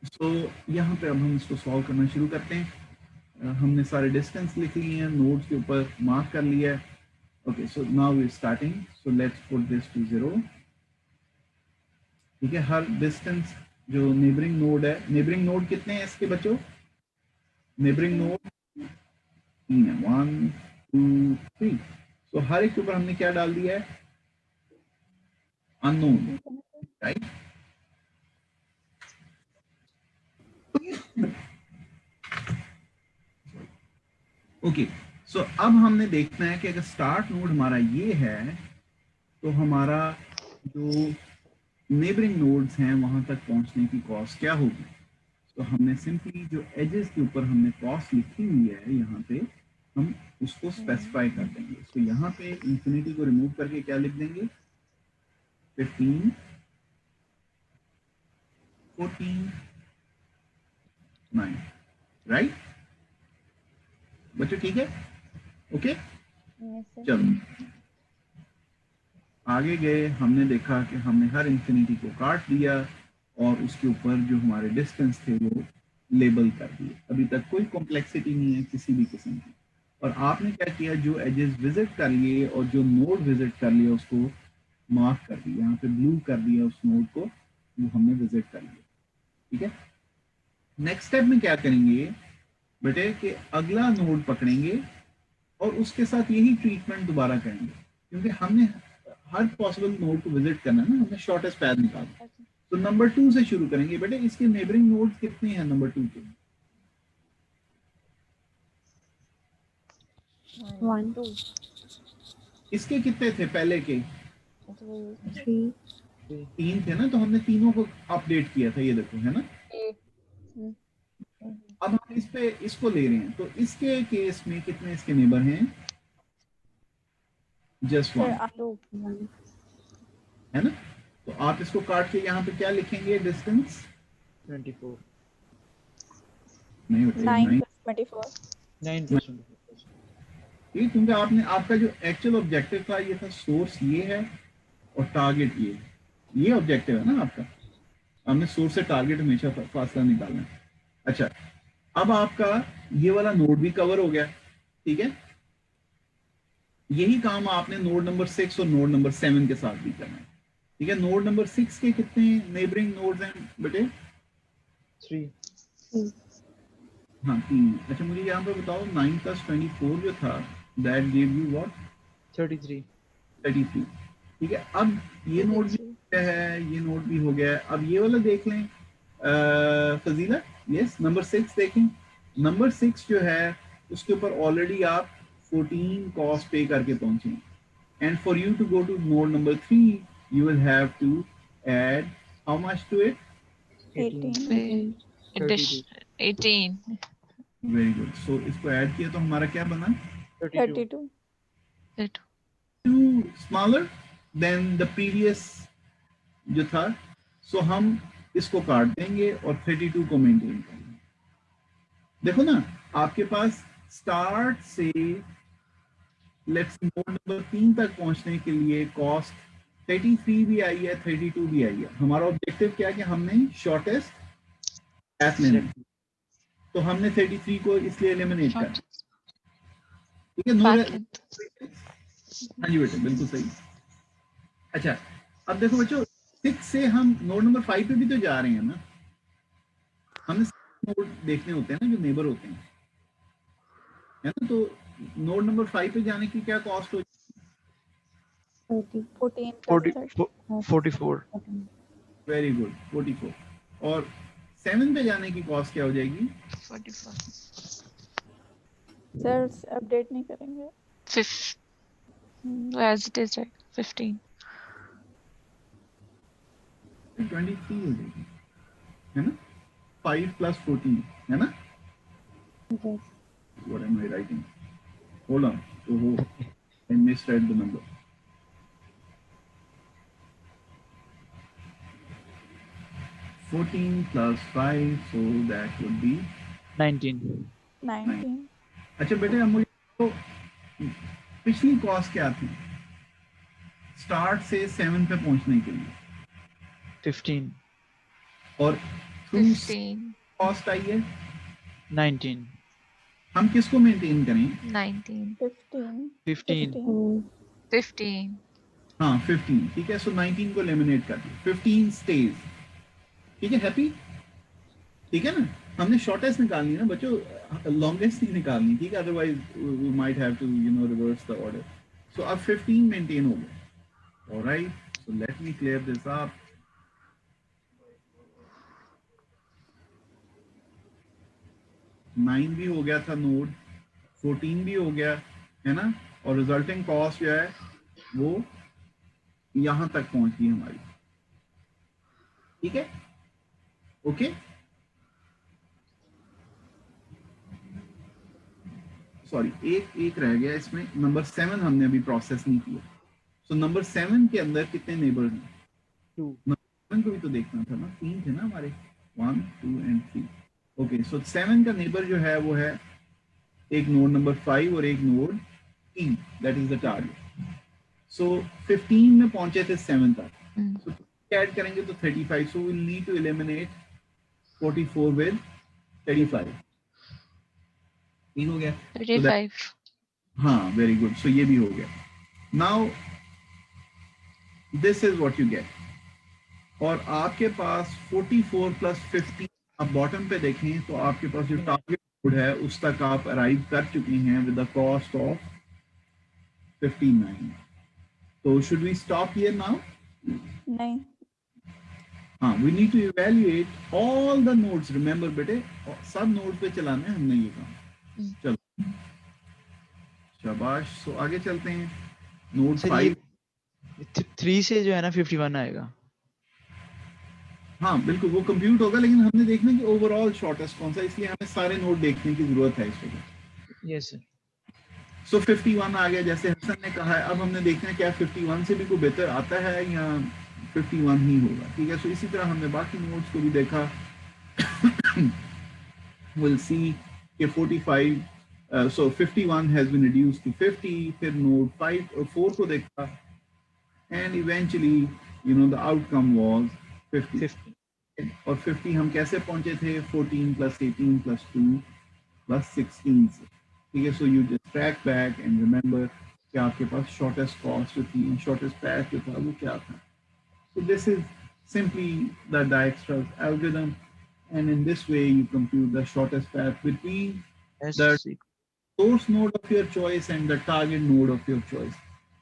सो यहाँ पे अब हम इसको सॉल्व करना शुरू करते हैं। हमने सारे डिस्टेंस लिख लिए हैं, नोड्स के ऊपर मार्क कर लिया है। Okay, so now we are starting, so let's put this to 0। ठीक है, हर डिस्टेंस जो नेबरिंग नोड है, नेबरिंग नोड कितने हैं इसके बच्चों? नेबरिंग नोड 3 है, 1 2 3। सो हर एक के ऊपर हमने क्या डाल दिया है? Unknown, right? ओके, सो अब हमने देखना है कि अगर स्टार्ट नोड हमारा ये है तो हमारा जो नेबरिंग नोड्स हैं वहां तक पहुंचने की कॉस्ट क्या होगी। तो हमने सिंपली जो एजेस के ऊपर हमने कॉस्ट लिखी हुई है यहाँ पे हम उसको स्पेसिफाई कर देंगे। तो यहाँ पे इंफिनिटी को रिमूव करके क्या लिख देंगे? 15 14 9, राइट बच्चों? ठीक है, ओके। चलो आगे गए, हमने देखा कि हमने हर इंफिनिटी को काट दिया और उसके ऊपर जो हमारे डिस्टेंस थे वो लेबल कर दिए। अभी तक कोई कॉम्प्लेक्सिटी नहीं है किसी भी किस्म की। और आपने क्या किया, जो एजेस विजिट कर लिए और जो नोड विजिट कर लिया उसको मार्क कर दिया, यहाँ पे ब्लू कर दिया उस नोड को, वो हमने विजिट कर लिया। ठीक है, नेक्स्ट स्टेप में क्या करेंगे बेटे कि अगला नोड पकड़ेंगे और उसके साथ यही ट्रीटमेंट दोबारा करेंगे, क्योंकि हमने हर पॉसिबल नोड को विजिट करना है ना, हमने शॉर्टेस्ट पैथ निकालना। तो नंबर 2 से शुरू करेंगे बेटे। इसके नेबरिंग नोड्स कितने हैं नंबर 2 के? 1 2। इसके कितने थे पहले के? 3 3 थे ना, तो हमने तीनों को अपडेट किया था, ये देखो है ना। अब हम इस पे इसको ले रहे हैं, तो इसके केस में कितने इसके नेबर हैं? जस्ट 1 है ना। तो आप इसको काट के यहाँ पे क्या लिखेंगे? डिस्टेंस 24 नहीं होता, 9 + 24 9%। ठीक, क्योंकि आपने आपका जो एक्चुअल ऑब्जेक्टिव था ये था सोर्स ये है और टारगेट ये ऑब्जेक्टिव है ना आपका। हमने सोर्स से टारगेट हमेशा फासला निकालना है। अच्छा, अब आपका ये वाला नोड भी कवर हो गया। ठीक है, यही काम आपने नोड नंबर 6 और नोड नंबर 7 के साथ भी करना है। ठीक है, नोड नंबर 6 के कितने नेबरिंग नोड्स हैं बेटे? 3। हाँ 3। अच्छा मुझे यहाँ पे बताओ 9 + 24 जो था दैट गिव यू व्हाट? 33। ठीक है, अब ये नोड भी क्या है, ये नोड भी हो गया है। अब ये वाला देख लें फजीला। यस, नंबर 6 देखें। नंबर 6 जो है उसके ऊपर ऑलरेडी आप 14 कॉस्ट पे करके पहुंचे, and for you to go to node number 3 you will have to add how much to it? 18. 18. Very good. So इसको ऐड किया तो हमारा क्या बना? 32. Too smaller than the previous जो था, so हम इसको काट देंगे और 32 को मेंटेन करेंगे। देखो ना, आपके पास स्टार्ट से लेट्स नोड नंबर 3 तक पहुंचने के लिए कॉस्ट 33 भी आई है, 32 भी आई है। हमारा ऑब्जेक्टिव क्या है कि हमने शॉर्टेस्ट पैथ लेना है, तो हमने 33 को इसलिए एलिमिनेट कर। ठीक है, हाँ जी बेटे बिल्कुल सही। अच्छा, अब देखो बच्चों 6 से हम नोड नंबर 5 पे भी तो जा रहे हैं ना। हमें नोड देखने होते हैं ना जो नेबर होते हैं, है ना। तो नोड नंबर 5 पे जाने की क्या कॉस्ट हो? 44। Very good, 44। और 7 पे जाने की कॉस्ट क्या हो जाएगी? 44। सर अपडेट नहीं करेंगे। 5 as it is, right? 15. 23 हो जाएगी, है ना। 5 + 14 है ना। Yes. What am I writing? Hold on. Oh, I misread the number. 14 + 5, so that would be 19. 19. अच्छा बेटे, हम मुझे तो पिछली कॉस्ट क्या थी स्टार्ट से 7 पे पहुंचने के लिए? 15, और थ्रू 15, कॉस्ट आई है 19, हम किसको मेंटेन करें? 19, 15, 15. हाँ 15, ठीक है। सो 19 को एलिमिनेट कर दिया, 15 स्टेज, ठीक है। हैप्पी, ठीक है ना। हमने शॉर्टेस्ट निकालनी है ना बच्चों, लॉन्गेस्ट नहीं निकालनी, ठीक है, otherwise we might have to reverse the order. So अब 15 मेंटेन हो गया। Alright, so let me clear this up. Nine भी हो गया था नोड, 14 भी हो गया है ना, और रिजल्टिंग कॉस्ट जो है वो यहां तक पहुंच गई हमारी, ठीक है। ओके, सॉरी एक रह गया इसमें, नंबर 7 हमने अभी प्रोसेस नहीं किया। सो नंबर 7 के अंदर कितने नेबर हैं? 2. नंबर 7 को भी तो देखना था ना, 3 थे ना हमारे, 1 2 एंड 3। ओके, सो 7 का नेबर जो है वो है एक नोड नंबर 5 और एक node 3, that is the target. So 15 में पहुंचे थे 7 तक, सो ऐड करेंगे तो 35, so will need to eliminate 44 with 35, 3 हो गया, 35. हाँ वेरी गुड। सो ये भी हो गया। Now this is what you get, और आपके पास 44 प्लस 50, आप बॉटम पे देखें तो आपके पास जो टारगेट नोड है उस तक आप अराइव कर चुके हैं विद द कॉस्ट ऑफ 59। तो should we stop here now? नहीं, हाँ, we need to evaluate all the nodes. Remember बेटे, सब नोड्स पे चलाना है हमने ये काम। चलो शाबाश। सो आगे चलते हैं। नोड 5, 3 से जो है ना 51 आएगा। हाँ बिल्कुल वो कंप्यूट होगा, लेकिन हमने देखना कि ओवरऑल शॉर्टेस्ट कौन सा, इसलिए हमें सारे नोड देखने की जरूरत है इस वजह। Yes sir. सो 51 आ गया, जैसे हसन ने कहा है। अब हमने देखना है क्या 51 से भी कोई बेहतर आता है या 51 ही होगा, ठीक है। सो इसी तरह हमने बाकी नोड्स को भी देखा। विल सी कि 45, सो 51 हैज बीन रिड्यूस्ड टू 50। फिर नोड 5 और 4 को देखा, and eventually you know the outcome was 50। और 50 हम कैसे पहुंचे थे? 14 प्लस 18 प्लस 2 प्लस 16 से, ठीक है। So you just track back and remember कि आपके पास शॉर्टेस्ट कॉस्ट जो थी, शॉर्टेस्ट पैथ जो था वो क्या था। So this is simply the Dijkstra algorithm, and in this way you compute the shortest path between the source node of your choice and the target node of your choice.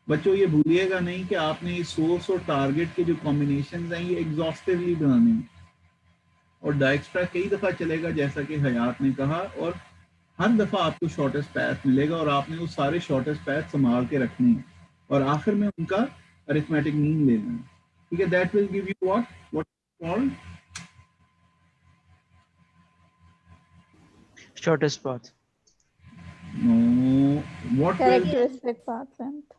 बच्चों ये भूलिएगा नहीं कि आपने ये सोर्स और target के जो कॉम्बिनेशंस हैं ये एग्जॉस्टिवली बनाने हैं, और डायक्स्ट्रा कई दफा चलेगा जैसा कि हयात ने कहा, और हर दफा आपको शॉर्टेस्ट पैथ मिलेगा और आपने वो सारे शॉर्टेस्ट पैथ संभाल के रखने हैं और आखिर में उनका अरिथमेटिक मीन लेना है, ठीक है। That will give you what called shortest path. No, what characteristic path length,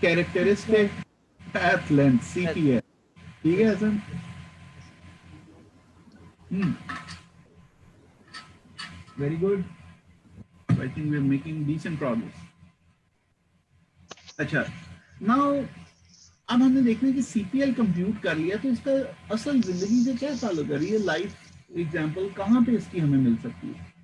characteristic path length, CPL, ठीक है Hasan. Very good. So I think we are making decent progress. अच्छा, now अब हमने देखना है कि CPL कंप्यूट कर लिया, तो इसका असल जिंदगी से क्या ताल्लुक है? रियल लाइफ एग्जांपल कहाँ पे इसकी हमें मिल सकती है?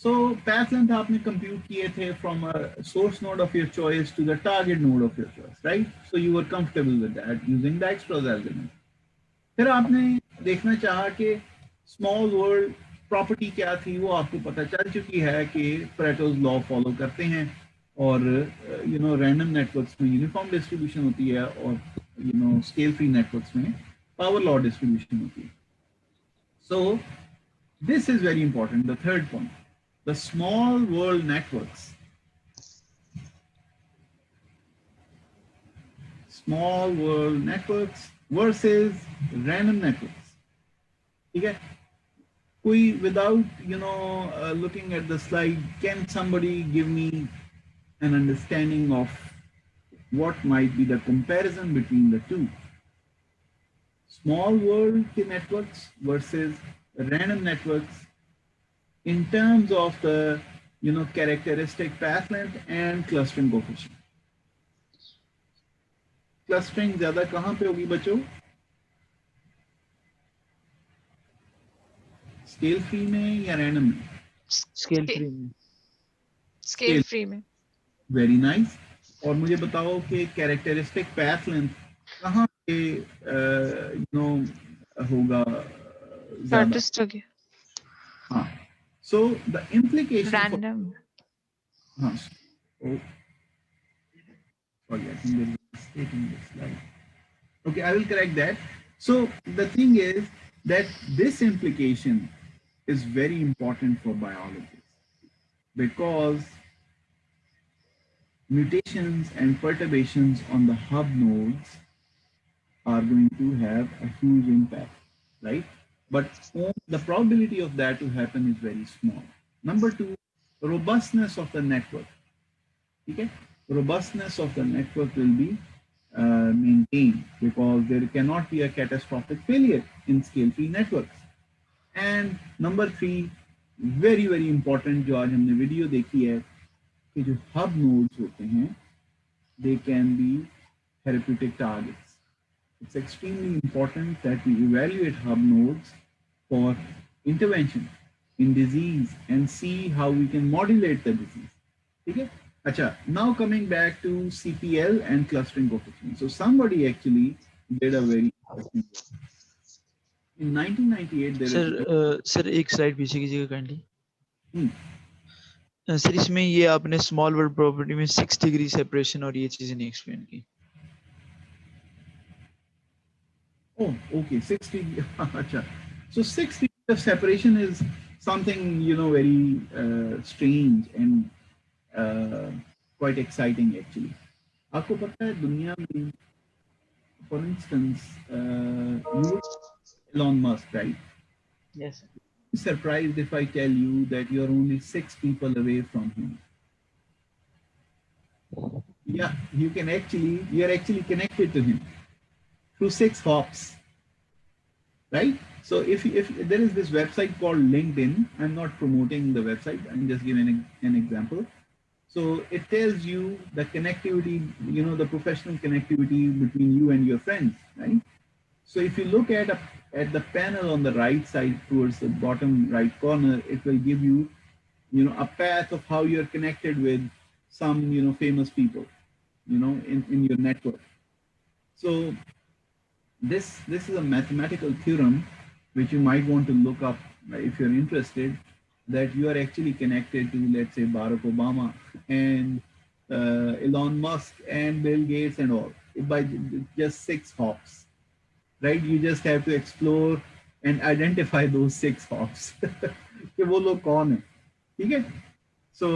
So path length आपने कंप्यूट किए थे from a source node of your choice to the target node of your choice, right? So you were comfortable with that using Dijkstra's algorithm. फिर आपने देखना चाहा कि स्मॉल वर्ल्ड प्रॉपर्टी क्या थी, वो आपको पता चल चुकी है कि Pareto's लॉ फॉलो करते हैं, और यू नो रैंडम नेटवर्क्स में यूनिफॉर्म डिस्ट्रीब्यूशन होती है, और you know scale free networks में पावर लॉ डिस्ट्रीब्यूशन होती है। सो this is very important, the third point, the small world networks, small world networks versus random networks, ठीक है। कोई without looking at the slide, can somebody give me an understanding of what might be the comparison between the two, small world ke networks versus random networks, in terms of the characteristic path length and clustering coefficient. Clustering ज़्यादा कहाँ पे होगी बच्चों? Scale free में या random में? Scale free में. Scale free में. Very nice. और मुझे बताओ कि characteristic path length कहाँ पे होगा ज़्यादा? Shortest हो गया. हाँ. So the implication. Random. हाँ. Oh. Sorry, I think there is a mistake in this slide. Okay, I will correct that. So the thing is that this implication is very important for biologists because mutations and perturbations on the hub nodes are going to have a huge impact, right? But the probability of that to happen is very small. Number two, robustness of the network. Okay? Robustness of the network will be maintained because there cannot be a catastrophic failure in scale-free networks. And number three, very, very important, जो आज हमने video देखी है कि जो hub nodes होते हैं, they can be therapeutic targets. It's extremely important that we evaluate hub nodes for intervention in disease and see how we can modulate the disease. Okay? Acha, now coming back to CPL and clustering coefficient. So somebody actually did a very interesting work. In 1998, there sir एक slide पीछे कीजिएगा kindly. Sir इसमें ये आपने small word property में 6 degree separation और ये चीजें नहीं एक्सप्लेन की. Oh, okay, 6 degree. Acha. So 6 degrees of separation is something very strange and quite exciting actually. आपको पता है दुनिया में, for instance, Elon Musk, right? Yes. I'm surprised if I tell you that you're only 6 people away from him. Yeah, you're actually connected to him through 6 hops, right? So if there is this website called LinkedIn, I'm not promoting the website, I'm just giving an example. So it tells you the connectivity, the professional connectivity between you and your friends, right? So if you look at the panel on the right side towards the bottom right corner, it will give you, a path of how you're connected with some, famous people, in your network. So this is a mathematical theorem which you might want to look up if you're interested, that you are actually connected to, let's say, Barack Obama and Elon Musk and Bill Gates and all by just 6 hops, right? You just have to explore and identify those 6 hops. कि वो लोग कौन हैं, ठीक है? So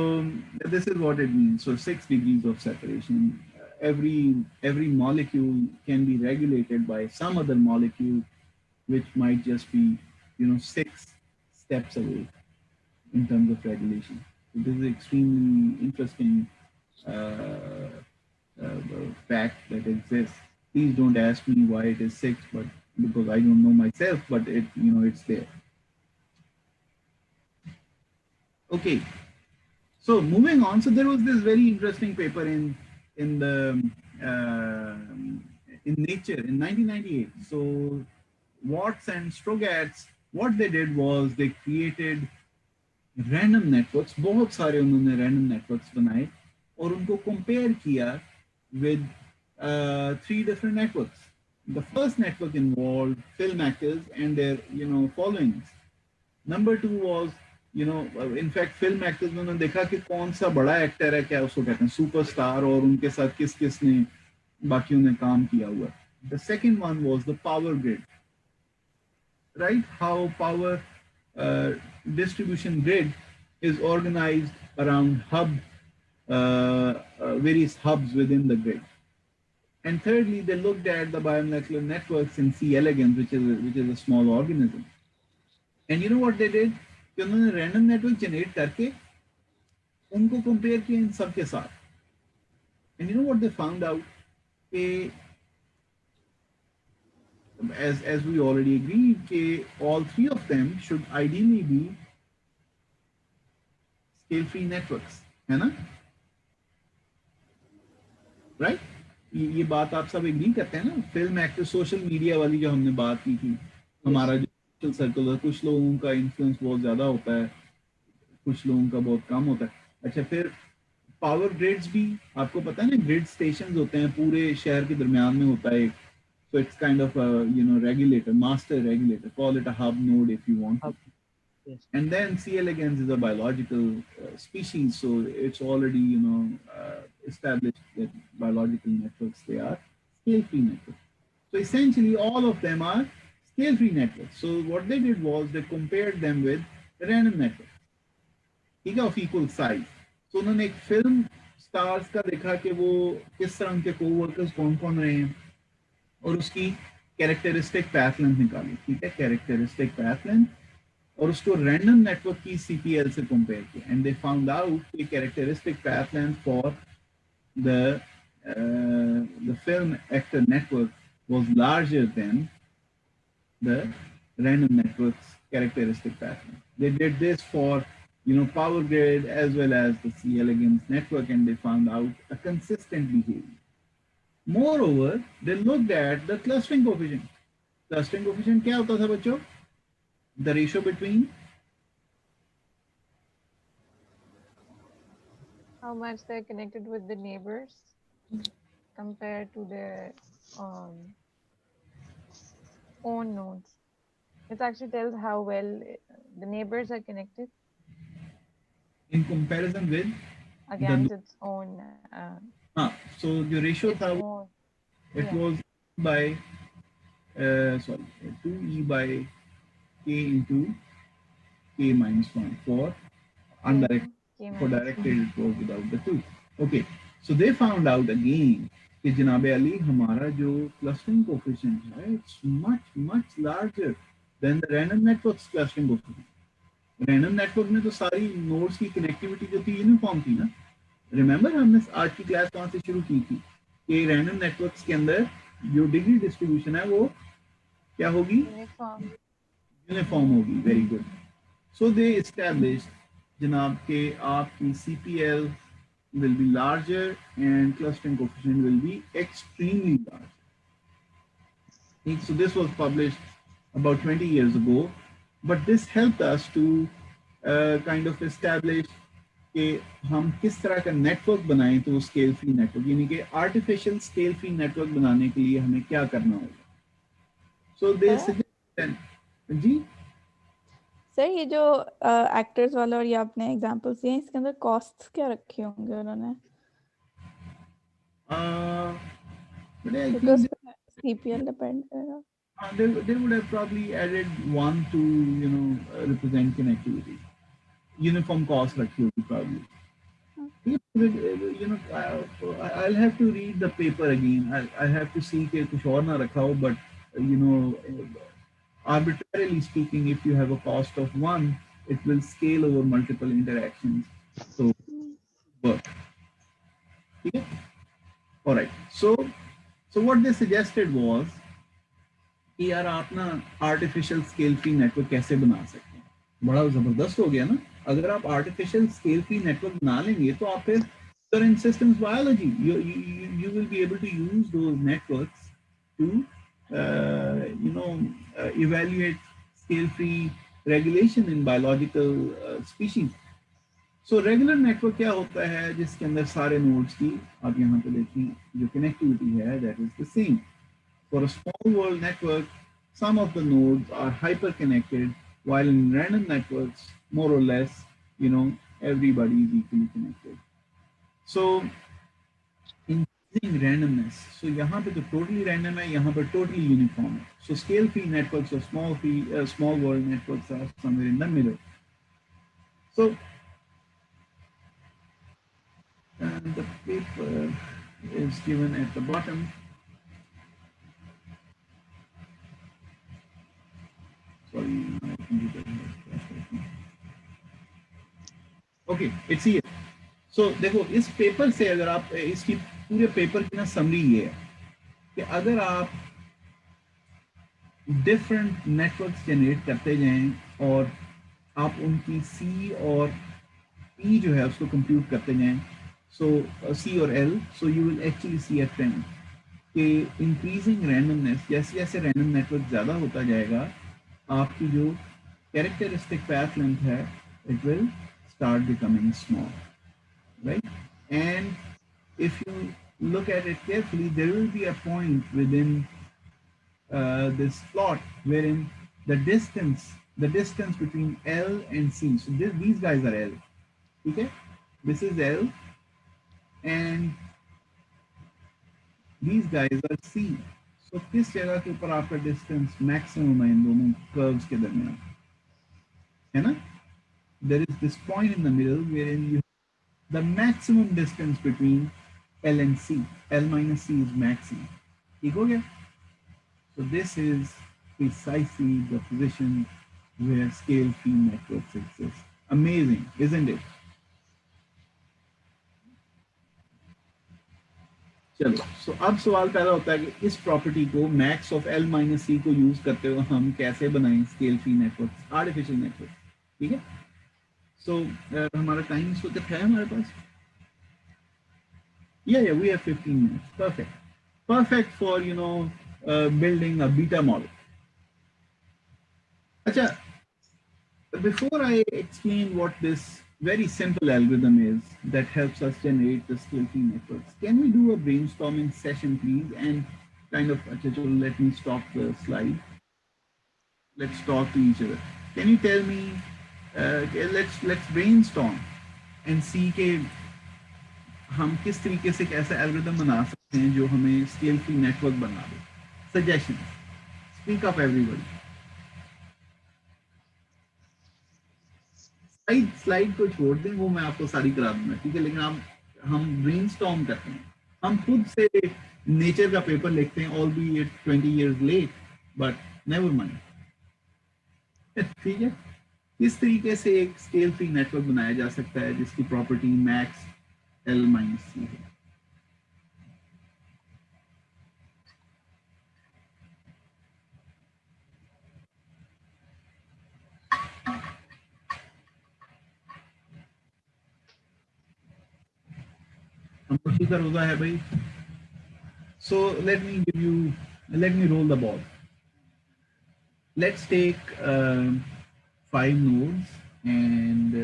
this is what it means. So 6 degrees of separation. Every molecule can be regulated by some other molecule, which might just be, 6 steps away in terms of regulation. So this is extremely interesting fact that exists. Please don't ask me why it is 6, but because I don't know myself, but it's there. Okay. So moving on, so there was this very interesting paper in Nature in 1998. So Watts and Strogatz, what they did was they created random networks. बहुत सारे उन्होंने random networks बनाए और उनको compare किया with 3 different networks. The first network involved filmmakers and their followings. Number 2 was in fact filmmakers में उन्होंने देखा कि कौन सा बड़ा एक्टर है, क्या उसको कहते हैं सुपरस्टार, और उनके साथ किस ने बाकियों ने काम किया हुआ. The second one was the power grid, right? How power distribution grid is organized around various hubs within the grid. And thirdly, they looked at the biomolecular networks in C. elegans, which is a small organism. And you know what they did? कि उन्होंने random network generate करके उनको compare किया इन सब के साथ. And you know what they found out? कि as we already agreed, कि all 3 of them should ideally be scale free networks, है ना, राइट? ये बात आप सब एग्री करते हैं ना? फिल्म एक्टर, सोशल मीडिया वाली जो हमने बात की थी, हमारा जो सोशल सर्कल है, कुछ लोगों का इन्फ्लुएंस बहुत ज्यादा होता है, कुछ लोगों का बहुत कम होता है। अच्छा, फिर पावर ग्रिड्स भी आपको पता है ना, ग्रिड स्टेशन होते हैं पूरे शहर के दरमियान में होता है एक, so it's kind of a, you know, regulator, master regulator, call it a hub node if you want to. Yes. And then C. elegans is a biological species, so it's already, you know, established that biological networks, they are scale-free networks. So essentially all of them are scale-free networks. So what they did was they compared them with random networks, ठीक है, of equal size. So उन्होंने एक film stars का देखा कि वो किस तरह के कोवर्कर्स कौन कौन रहे हैं और उसकी कैरेक्टरिस्टिक पैथ लेंथ निकाली, ठीक है, कैरेक्टरिस्टिक पैथ लेंथ, और उसको रैंडम नेटवर्क की CPL से कंपेयर किया, एंड दे फाउंड आउट कि characteristic path length for the film actor network was larger than the random network's characteristic path length. They did this for, you know, power grid as well as the C. elegans network, and they found out a consistent behavior. Moreover, they looked at the clustering coefficient. Clustering coefficient क्या होता था बच्चों? The ratio between how much they're connected with the neighbors compared to their own nodes. It actually tells how well the neighbors are connected in comparison with against its own. So the ratio its था, own, it was by 2e by k into k minus 1 for undirected. For directed it was without the 2. Okay, so they found out again कि जनाबे अली हमारा जो clustering coefficient है, it's much larger than the random network's clustering coefficient. Random network में तो सारी nodes की connectivity जो थी यूनिफॉर्म थी ना. Remember हमने आज की क्लास कहाँ से शुरू की थी कि random networks के अंदर जो डिग्री डिस्ट्रीब्यूशन है वो क्या होगी? यूनिफॉर्म होगी. Very good. So they established जनाब के आपकी CPL will be larger and clustering coefficient will be extremely large. So this was published about 20 years ago, but this helped us to kind of establish कि हम किस तरह का network बनाएं तो स्केल फ्री नेटवर्क, यानी कि आर्टिफिशियल स्केल फ्री नेटवर्क बनाने के लिए हमें क्या करना होगा. सो दे सजेस्ट जी सर ये जो एक्टर्स वाला और ये आपने एग्जांपल्स दिए इसके अंदर कॉस्ट्स क्या रखे होंगे उन्होंने? Because CPL depend करेगा. They would have probably added one to, you know, represent connectivity. Uniform cost रखी होगी probably. You know, I'll have to read the paper again. I have to see कि कुछ और ना रखा हो, but you know, arbitrarily speaking, if you have a cost of 1, it will scale over multiple interactions. So work. Okay? All right. So what they suggested was कि यार आप ना आर्टिफिशियल स्केल फ्री नेटवर्क कैसे बना सकते हैं. बड़ा जबरदस्त हो गया ना. अगर आप आर्टिफिशियल स्केल फ्री नेटवर्क बना लेंगे तो आप फिर in systems biology you will be able to use those networks to you know evaluate scale free regulation in biological species. So regular network क्या होता है जिसके अंदर सारे nodes की आप यहाँ पे देखें जो connectivity है that is the same. For a small world network, some of the nodes are hyper connected, while in random networks, more or less, you know, everybody is equally connected. So in using randomness, so यहाँ पे तो totally random है, यहाँ पे totally uniform है. So scale free networks or small world networks are somewhere in the middle. So and the paper is given at the bottom. Sorry, my computer has crashed. Okay, it's here. So देखो इस paper से अगर आप इसकी पूरे paper की ना summary ये है कि अगर आप डिफरेंट नेटवर्क्स जनरेट करते जाएं और आप उनकी C और P जो है उसको कंप्यूट करते जाएं, सो C और L, so you will actually see a trend कि इंक्रीजिंग रैंडमनेस, जैसे जैसे रैंडम नेटवर्क ज़्यादा होता जाएगा, आपकी जो कैरेक्टरिस्टिक पैथ लेंथ है, it will start becoming small, right? And if you look at it carefully, there will be a point within this plot wherein the distance between L and C, so these guys are L, okay? This is L and these guys are C. So किस जगह के ऊपर आपका distance maximum है इन दोनों curves के दरमियान, है ना? There is this point in the middle wherein you the maximum distance between L and C. L minus C is maximum. ठीक हो गया? So this is precisely the position where scale-free networks exist. Amazing, isn't it? चलो, so अब सवाल पैदा होता है कि इस प्रॉपर्टी को max of L minus C को यूज करते हुए हम कैसे बनाएं scale-free networks, artificial networks, ठीक है? So हमारा टाइम इस वक्त है हमारे पास? Yeah, we have 15 minutes. Perfect for, you know, building a beta model. Acha, before I explain what this very simple algorithm is that helps us generate the scale-free networks, can we do a brainstorming session, please? And kind of, let me stop the slide. Let's talk to each other. Can you tell me, let's brainstorm and see के हम किस तरीके से कैसा algorithm बना सकते हैं जो हमें स्केल फ्री नेटवर्क बना दे. Suggestion, speak up everybody. Slide को छोड़ दें, वो मैं आपको सारी करा दूंगा, ठीक है? लेकिन हम ब्रेनस्टॉर्म करते हैं, हम खुद से नेचर का पेपर लिखते हैं, all be 20 years late, but never mind. ठीक है? किस तरीके से एक स्केल फ्री नेटवर्क बनाया जा सकता है जिसकी property max L minus C है. हमको फिक्र होता है भाई. So let me roll the ball. Let's take 5 nodes and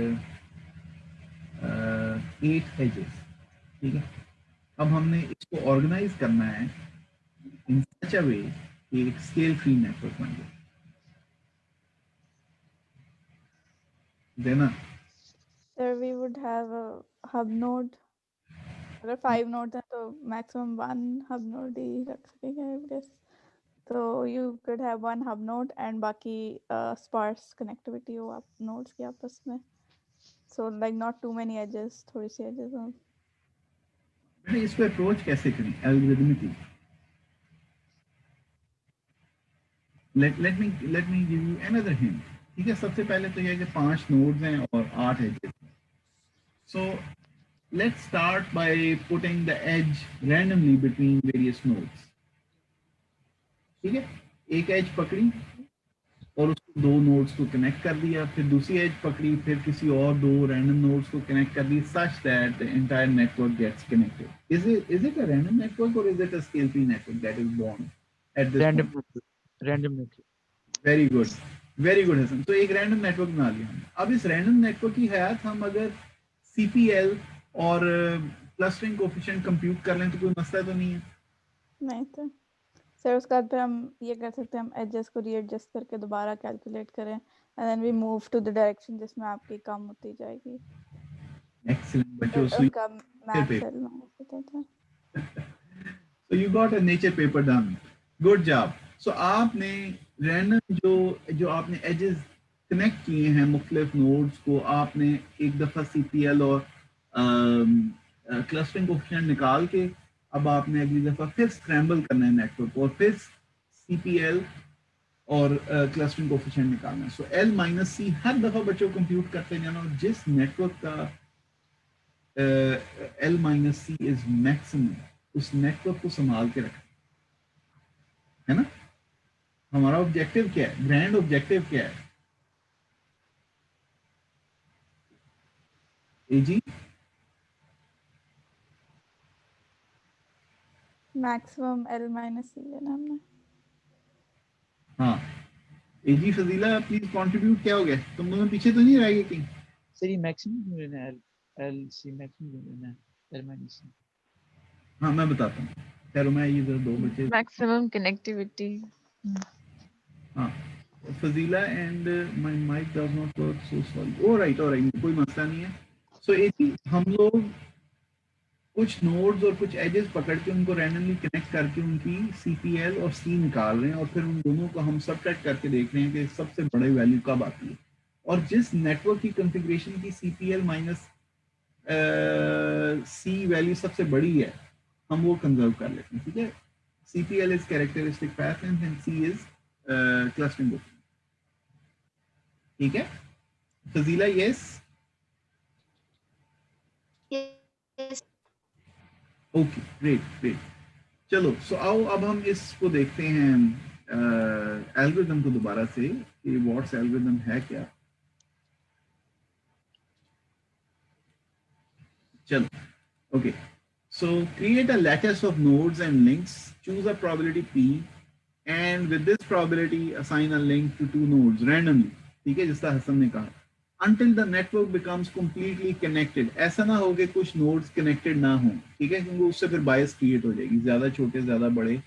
8 edges. ठीक है? अब हमने इसको ऑर्गेनाइज करना है इन सच अ वे कि एक स्केल फ्री नेटवर्क बन जाए. देना. Sir, we would have a hub node. अगर 5 nodes हैं तो maximum 1 hub node ही रख सकेंगे, I guess. So you could have 1 hub node and बाकी sparse connectivity हो आप nodes के आपस में. So like not too many edges, थोड़ी सी edges हो. मैंने इसको अप्रोच कैसे करें algorithmically? let me give you another hint. ठीक है? सबसे पहले तो ये है कि 5 nodes हैं और 8 edges. So let's start by putting the edge randomly between various nodes. ठीक है? एक एज पकड़ी और उसको 2 नोड्स को कनेक्ट कर दिया, फिर दूसरी एज पकड़ी, फिर किसी और 2 रैंडम नोड्स को कनेक्ट कर दी, such that the entire network gets connected. Is it a random network or is it a scale-free network that is born at this random point? random network. Very good Hasan. तो एक random network बना लिया हमने. अब इस random network की हयात हम अगर CPL और क्लस्टरिंग कोएफिशिएंट कंप्यूट कर लें तो कोई मसला तो नहीं है? नहीं तो सर उसके बाद फिर हम ये कर सकते हैं, हम एजेस को रीएडजस्ट करके दोबारा कैलकुलेट करें and then we move to the direction जिसमें आपकी कम होती जाएगी. Excellent बच्चों. उसका मैथ सेल में होता था. So you got a nature paper done. Good job. So आपने रैंडम जो आपने एजेस कनेक्ट किए हैं मुख्तलिफ नोड्स को, आपने एक दफ़ा CPL और क्लस्टरिंग कोएफिशिएंट निकाल के अब आपने अगली दफ़ा फिर स्क्रैम्बल करना है नेटवर्क और फिर CPL और क्लस्टरिंग कोएफिशिएंट निकालना है. सो L minus C हर दफ़ा बच्चों को कंप्यूट करते जाना और जिस नेटवर्क का L minus C is maximum उस नेटवर्क को संभाल के रखना है ना. हमारा ऑब्जेक्टिव क्या है? ग्रैंड ऑब्जेक्टिव क्या है? AG? Maximum L minus C लेना हमने। हाँ, AG फजीला प्लीज कंट्रीब्यूट, क्या हो गया, तुम दोनों पीछे तो नहीं रह गए कहीं? सर ये मैक्सिमम क्यों लेना है? एल सी मैक्सिमम क्यों लेना है? एल माइनस सी। हाँ मैं बताता हूँ, खैर मैं ये इधर दो बच्चे, Maximum connectivity. हाँ Fazila and my mic does not work, so sorry. Alright, कोई मसला नहीं है। सो AG हम लोग कुछ नोड्स और कुछ एजेस पकड़ के उनको रैंडमली कनेक्ट करके उनकी CPL और C निकाल रहे हैं, और फिर उन दोनों को हम सबट्रैक्ट करके देख रहे हैं कि सबसे बड़ी वैल्यू कब आती है, और जिस नेटवर्क की कॉन्फ़िगरेशन की CPL माइनस C वैल्यू सबसे बड़ी है हम वो कंजर्व कर लेते हैं, ठीक है। CPL is characteristic path length and C is clustering coefficient, ठीक है। Fazila yes, Yes. Okay great. चलो सो आओ अब हम इसको देखते हैं एल्गोरिथम को दोबारा से कि व्हाट्स एल्गोरिथम है क्या। चलो okay, so create a lattice of nodes and links, choose a probability P and with this probability assign a link to two nodes randomly, ठीक है, जिसका हसन ने कहा, until the network becomes completely connected। ऐसा ना हो कि कुछ नोड्स कनेक्टेड ना हो, ठीक है, क्योंकि उससे फिर बायस क्रिएट हो जाएगी, ज्यादा छोटे ज्यादा बड़े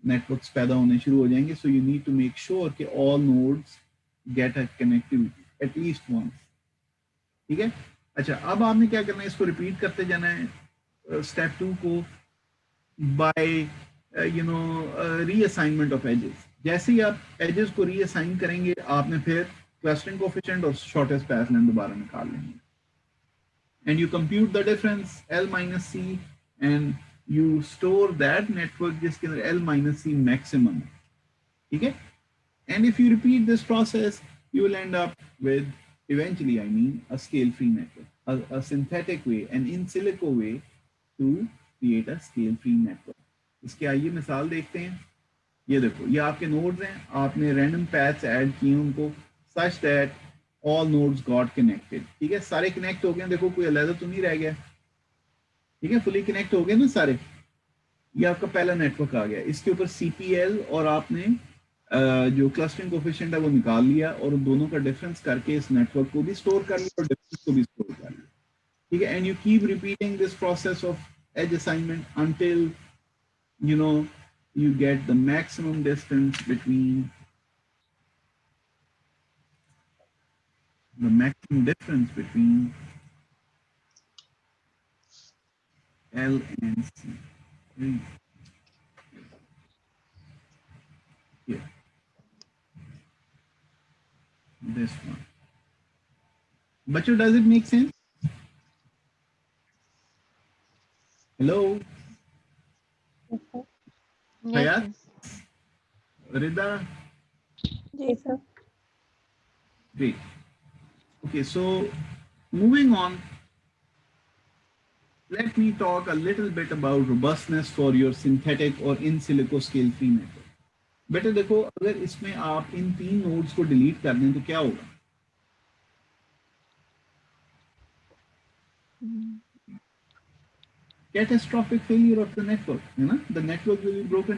नेटवर्क्स पैदा होने शुरू हो जाएंगे। So you need to make sure कि all nodes get a connectivity at least once, ठीक है। अच्छा अब आपने क्या करना है, इसको रिपीट करते जाना है स्टेप 2 को बाय रीअसाइनमेंट ऑफ एजेस। जैसे ही आप एजेस को रीअसाइन करेंगे आपने फिर क्लस्टरिंग कोएफिशिएंट और शॉर्टेस्ट पाथ लेंथ दोबारा निकाल लेंगे, and you compute the difference L minus C and you store that network जिसके अंदर L माइनस C मैक्सिमम है, ठीक है। And if you repeat this process you will end up with eventually a scale free network, a synthetic way, an in silico way to create a scale free network। इसके आइए मिसाल देखते हैं। ये देखो ये आपके नोड्स हैं, आपने रैंडम पैथ्स ऐड किए उनको such that all nodes got connected, ठीक है, सारे कनेक्ट हो गए, देखो कोई अलग तो नहीं रह गया, ठीक है, फुली कनेक्ट हो गए ना सारे। ये आपका पहला नेटवर्क आ गया, इसके ऊपर CPL और आपने जो क्लस्टरिंग कोएफिशिएंट है वो निकाल लिया और उन दोनों का डिफरेंस करके इस नेटवर्क को भी स्टोर कर लिया और डिफरेंस को भी स्टोर कर लिया, ठीक है। And you keep repeating this process of edge assignment until you get the maximum distance between the maximum difference between L and C. Here. This one. Bachu, does it make sense? Hello? Hayat? Rida? जी sir. Great. Okay, so moving on, let me talk a little bit about robustness for your synthetic or in silico scale free network. बेटा देखो अगर इसमें आप इन 3 nodes को delete कर दें तो क्या होगा? Catastrophic failure of the network, है ना? The network will be broken.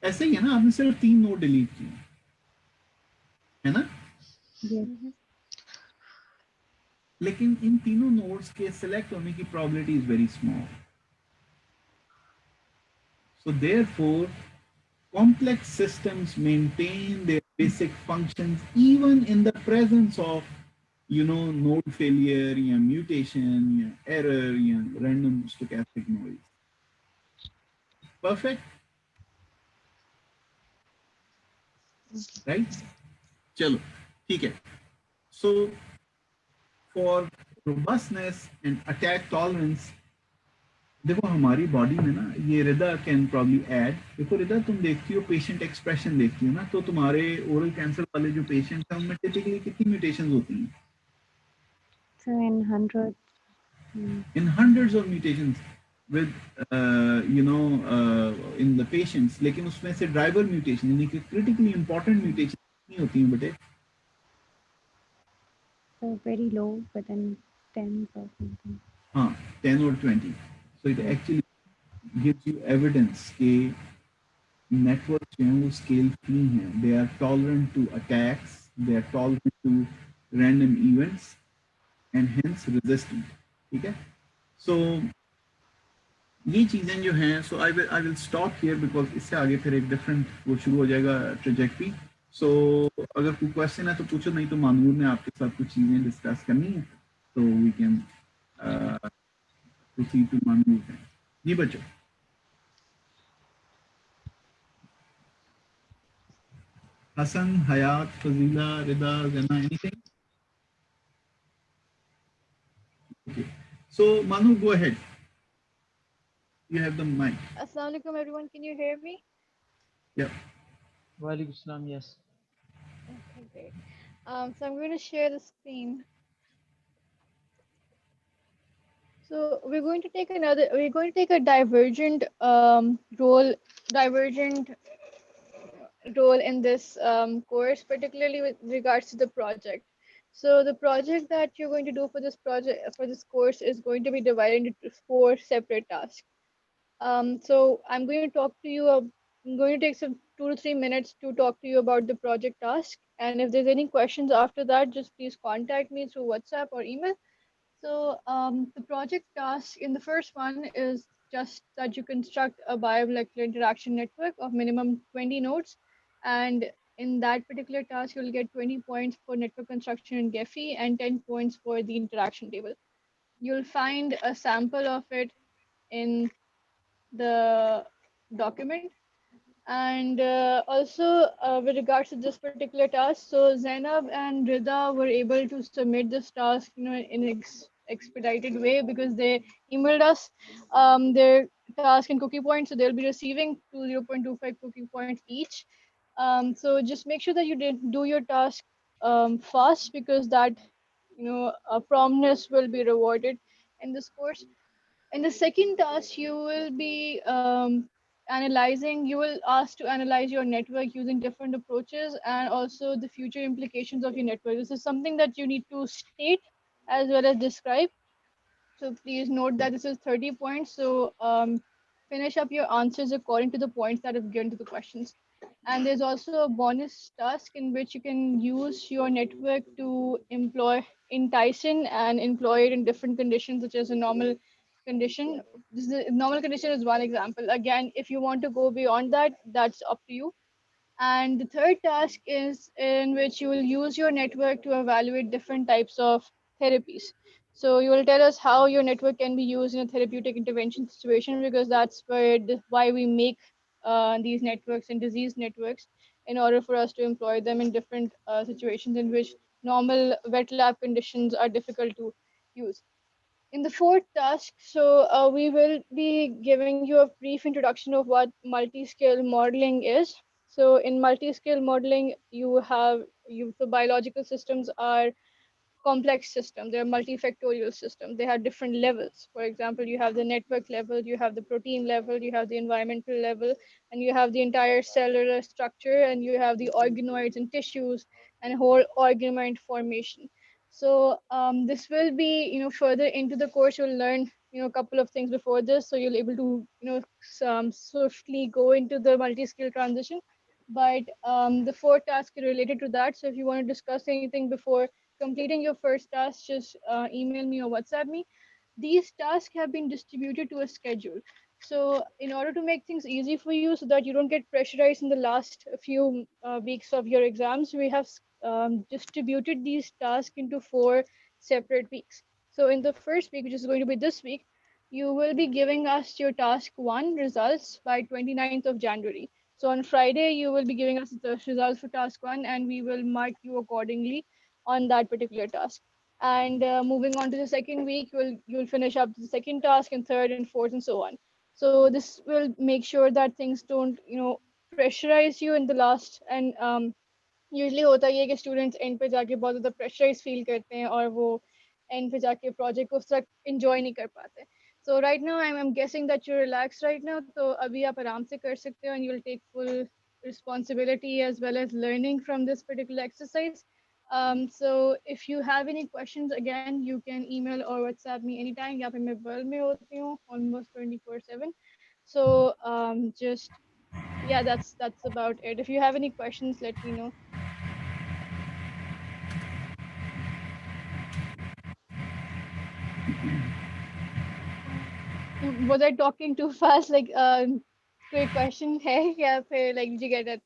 ऐसे ही है ना, आपने सिर्फ 3 नोड डिलीट किए, है ना? लेकिन इन तीनों नोड्स के सिलेक्ट होने की probability is very small. So therefore, complex systems maintain their basic functions even in the presence of, node failure, mutation, error, random stochastic noise. Perfect? Right? Chalo, ठीक है. So for robustness and attack tolerance, देखो हमारी body में ना, ये रिदा can probably add, देखो रिदा तुम देखती हो पेशेंट एक्सप्रेशन देखती हो ना, तो तुम्हारे ओरल कैंसर वाले जो पेशेंट हैं उनमें टिपिकली कितनी म्यूटेशंस होती हैं? In hundreds of mutations with in the patients, लेकिन उसमें से ड्राइवर म्यूटेशन यानी कि क्रिटिकली इंपॉर्टेंट म्यूटेशन नहीं होती हैं बेटे। So very low, but then tens or something. 10 or 20. So it actually gives you evidence कि networks जो हैं वो scale free हैं. They are tolerant to attacks, they are tolerant to random events and hence resistant. ठीक है? So ये चीजें जो हैं, so I will stop here because इससे आगे फिर एक different वो शुरू हो जाएगा trajectory. So अगर कोई question है तो पूछो, नहीं तो मानूर ने आपके साथ कुछ चीजें discuss करनी है, so we can proceed to Manur. जी बच्चों. Hassan, Hayat, Fazila, Rida, Jana, anything? Okay. So Manu, go ahead. You have the mic. Assalamu alaikum everyone, can you hear me? Yeah. Walaikum salam, yes. Okay, great. So I'm going to share the screen. So we're going to take a divergent role in this course, particularly with regards to the project. So the project that you're going to do for this course is going to be divided into 4 separate tasks. So I'm going to talk to you. I'm going to take some 2 to 3 minutes to talk to you about the project task. And if there's any questions after that, just please contact me through WhatsApp or email. So the project task in the first one is just that you construct a biomolecular interaction network of minimum 20 nodes. And in that particular task, you'll get 20 points for network construction in Gephi and 10 points for the interaction table. You'll find a sample of it in the document. And also with regards to this particular task, so Zainab and Rida were able to submit this task, in an expedited way because they emailed us their task and cookie points, so they'll be receiving 0.25 cookie points each. So just make sure that you did do your task fast, because that promptness will be rewarded in this course. In the second task, you will be you will ask to analyze your network using different approaches and also the future implications of your network. This is something that you need to state as well as describe. So please note that this is 30 points. So finish up your answers according to the points that have given to the questions. And there's also a bonus task in which you can use your network to employ in Tyson and employ it in different conditions, such as a normal condition. Normal condition is one example. Again, if you want to go beyond that, that's up to you. And the third task is in which you will use your network to evaluate different types of therapies. So you will tell us how your network can be used in a therapeutic intervention situation, because that's why we make these networks and disease networks, in order for us to employ them in different situations in which normal wet lab conditions are difficult to use. In the fourth task, so we will be giving you a brief introduction of what multi-scale modeling is. So in multi-scale modeling, the biological systems are complex systems. They're multifactorial systems. They have different levels. For example, you have the network level, you have the protein level, you have the environmental level, and you have the entire cellular structure, and you have the organoids and tissues and whole organoid formation. So this will be, further into the course, you'll learn, a couple of things before this, so you'll able to, swiftly go into the multi-scale transition. But the fourth task is related to that. So if you want to discuss anything before completing your first task, just email me or WhatsApp me. These tasks have been distributed to a schedule. So in order to make things easy for you so that you don't get pressurized in the last few weeks of your exams, we have distributed these tasks into 4 separate weeks. So in the first week, which is going to be this week, you will be giving us your task 1 results by 29th of January. So on Friday, you will be giving us the results for task 1, and we will mark you accordingly on that particular task. And moving on to the second week, you'll finish up the second task and third and fourth and so on. So this will make sure that things don't pressurize you in the last. And usually होता ही है कि students end पे जाके बहुत ज़्यादा pressurized feel करते हैं और वो end पे जाके project को उस तरह enjoy नहीं कर पाते. So right now I'm guessing that you're relaxed right now. तो अभी आप आराम से कर सकते हो and you'll take full responsibility as well as learning from this particular exercise. So if you have any questions, again, you can email or WhatsApp me anytime. यहाँ पे मैं world में होती हूँ almost 24/7. So just yeah, that's about it. If you have any questions, let me know. Was I talking too fast? Like, quick question है या फिर like did you get it?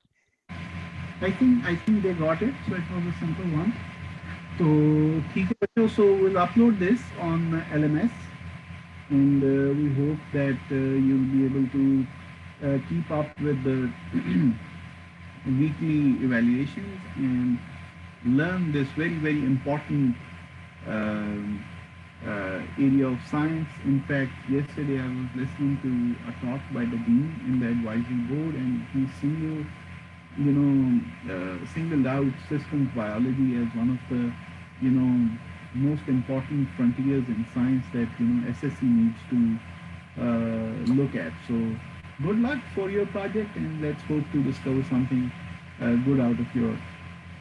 I think they got it. So it was a simple one. So ठीक है बच्चों, so we'll upload this on LMS, and we hope that you'll be able to keep up with the weekly evaluations and learn this very important area of science. In fact, yesterday I was listening to a talk by the dean in the advisory board, and he singled out systems biology as one of the most important frontiers in science that SSC needs to look at. So good luck for your project, and let's hope to discover something good out of your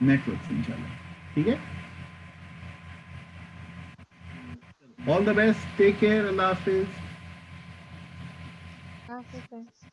networks, inshallah. Okay? All the best. Take care. Allah Hafiz. Okay, thanks.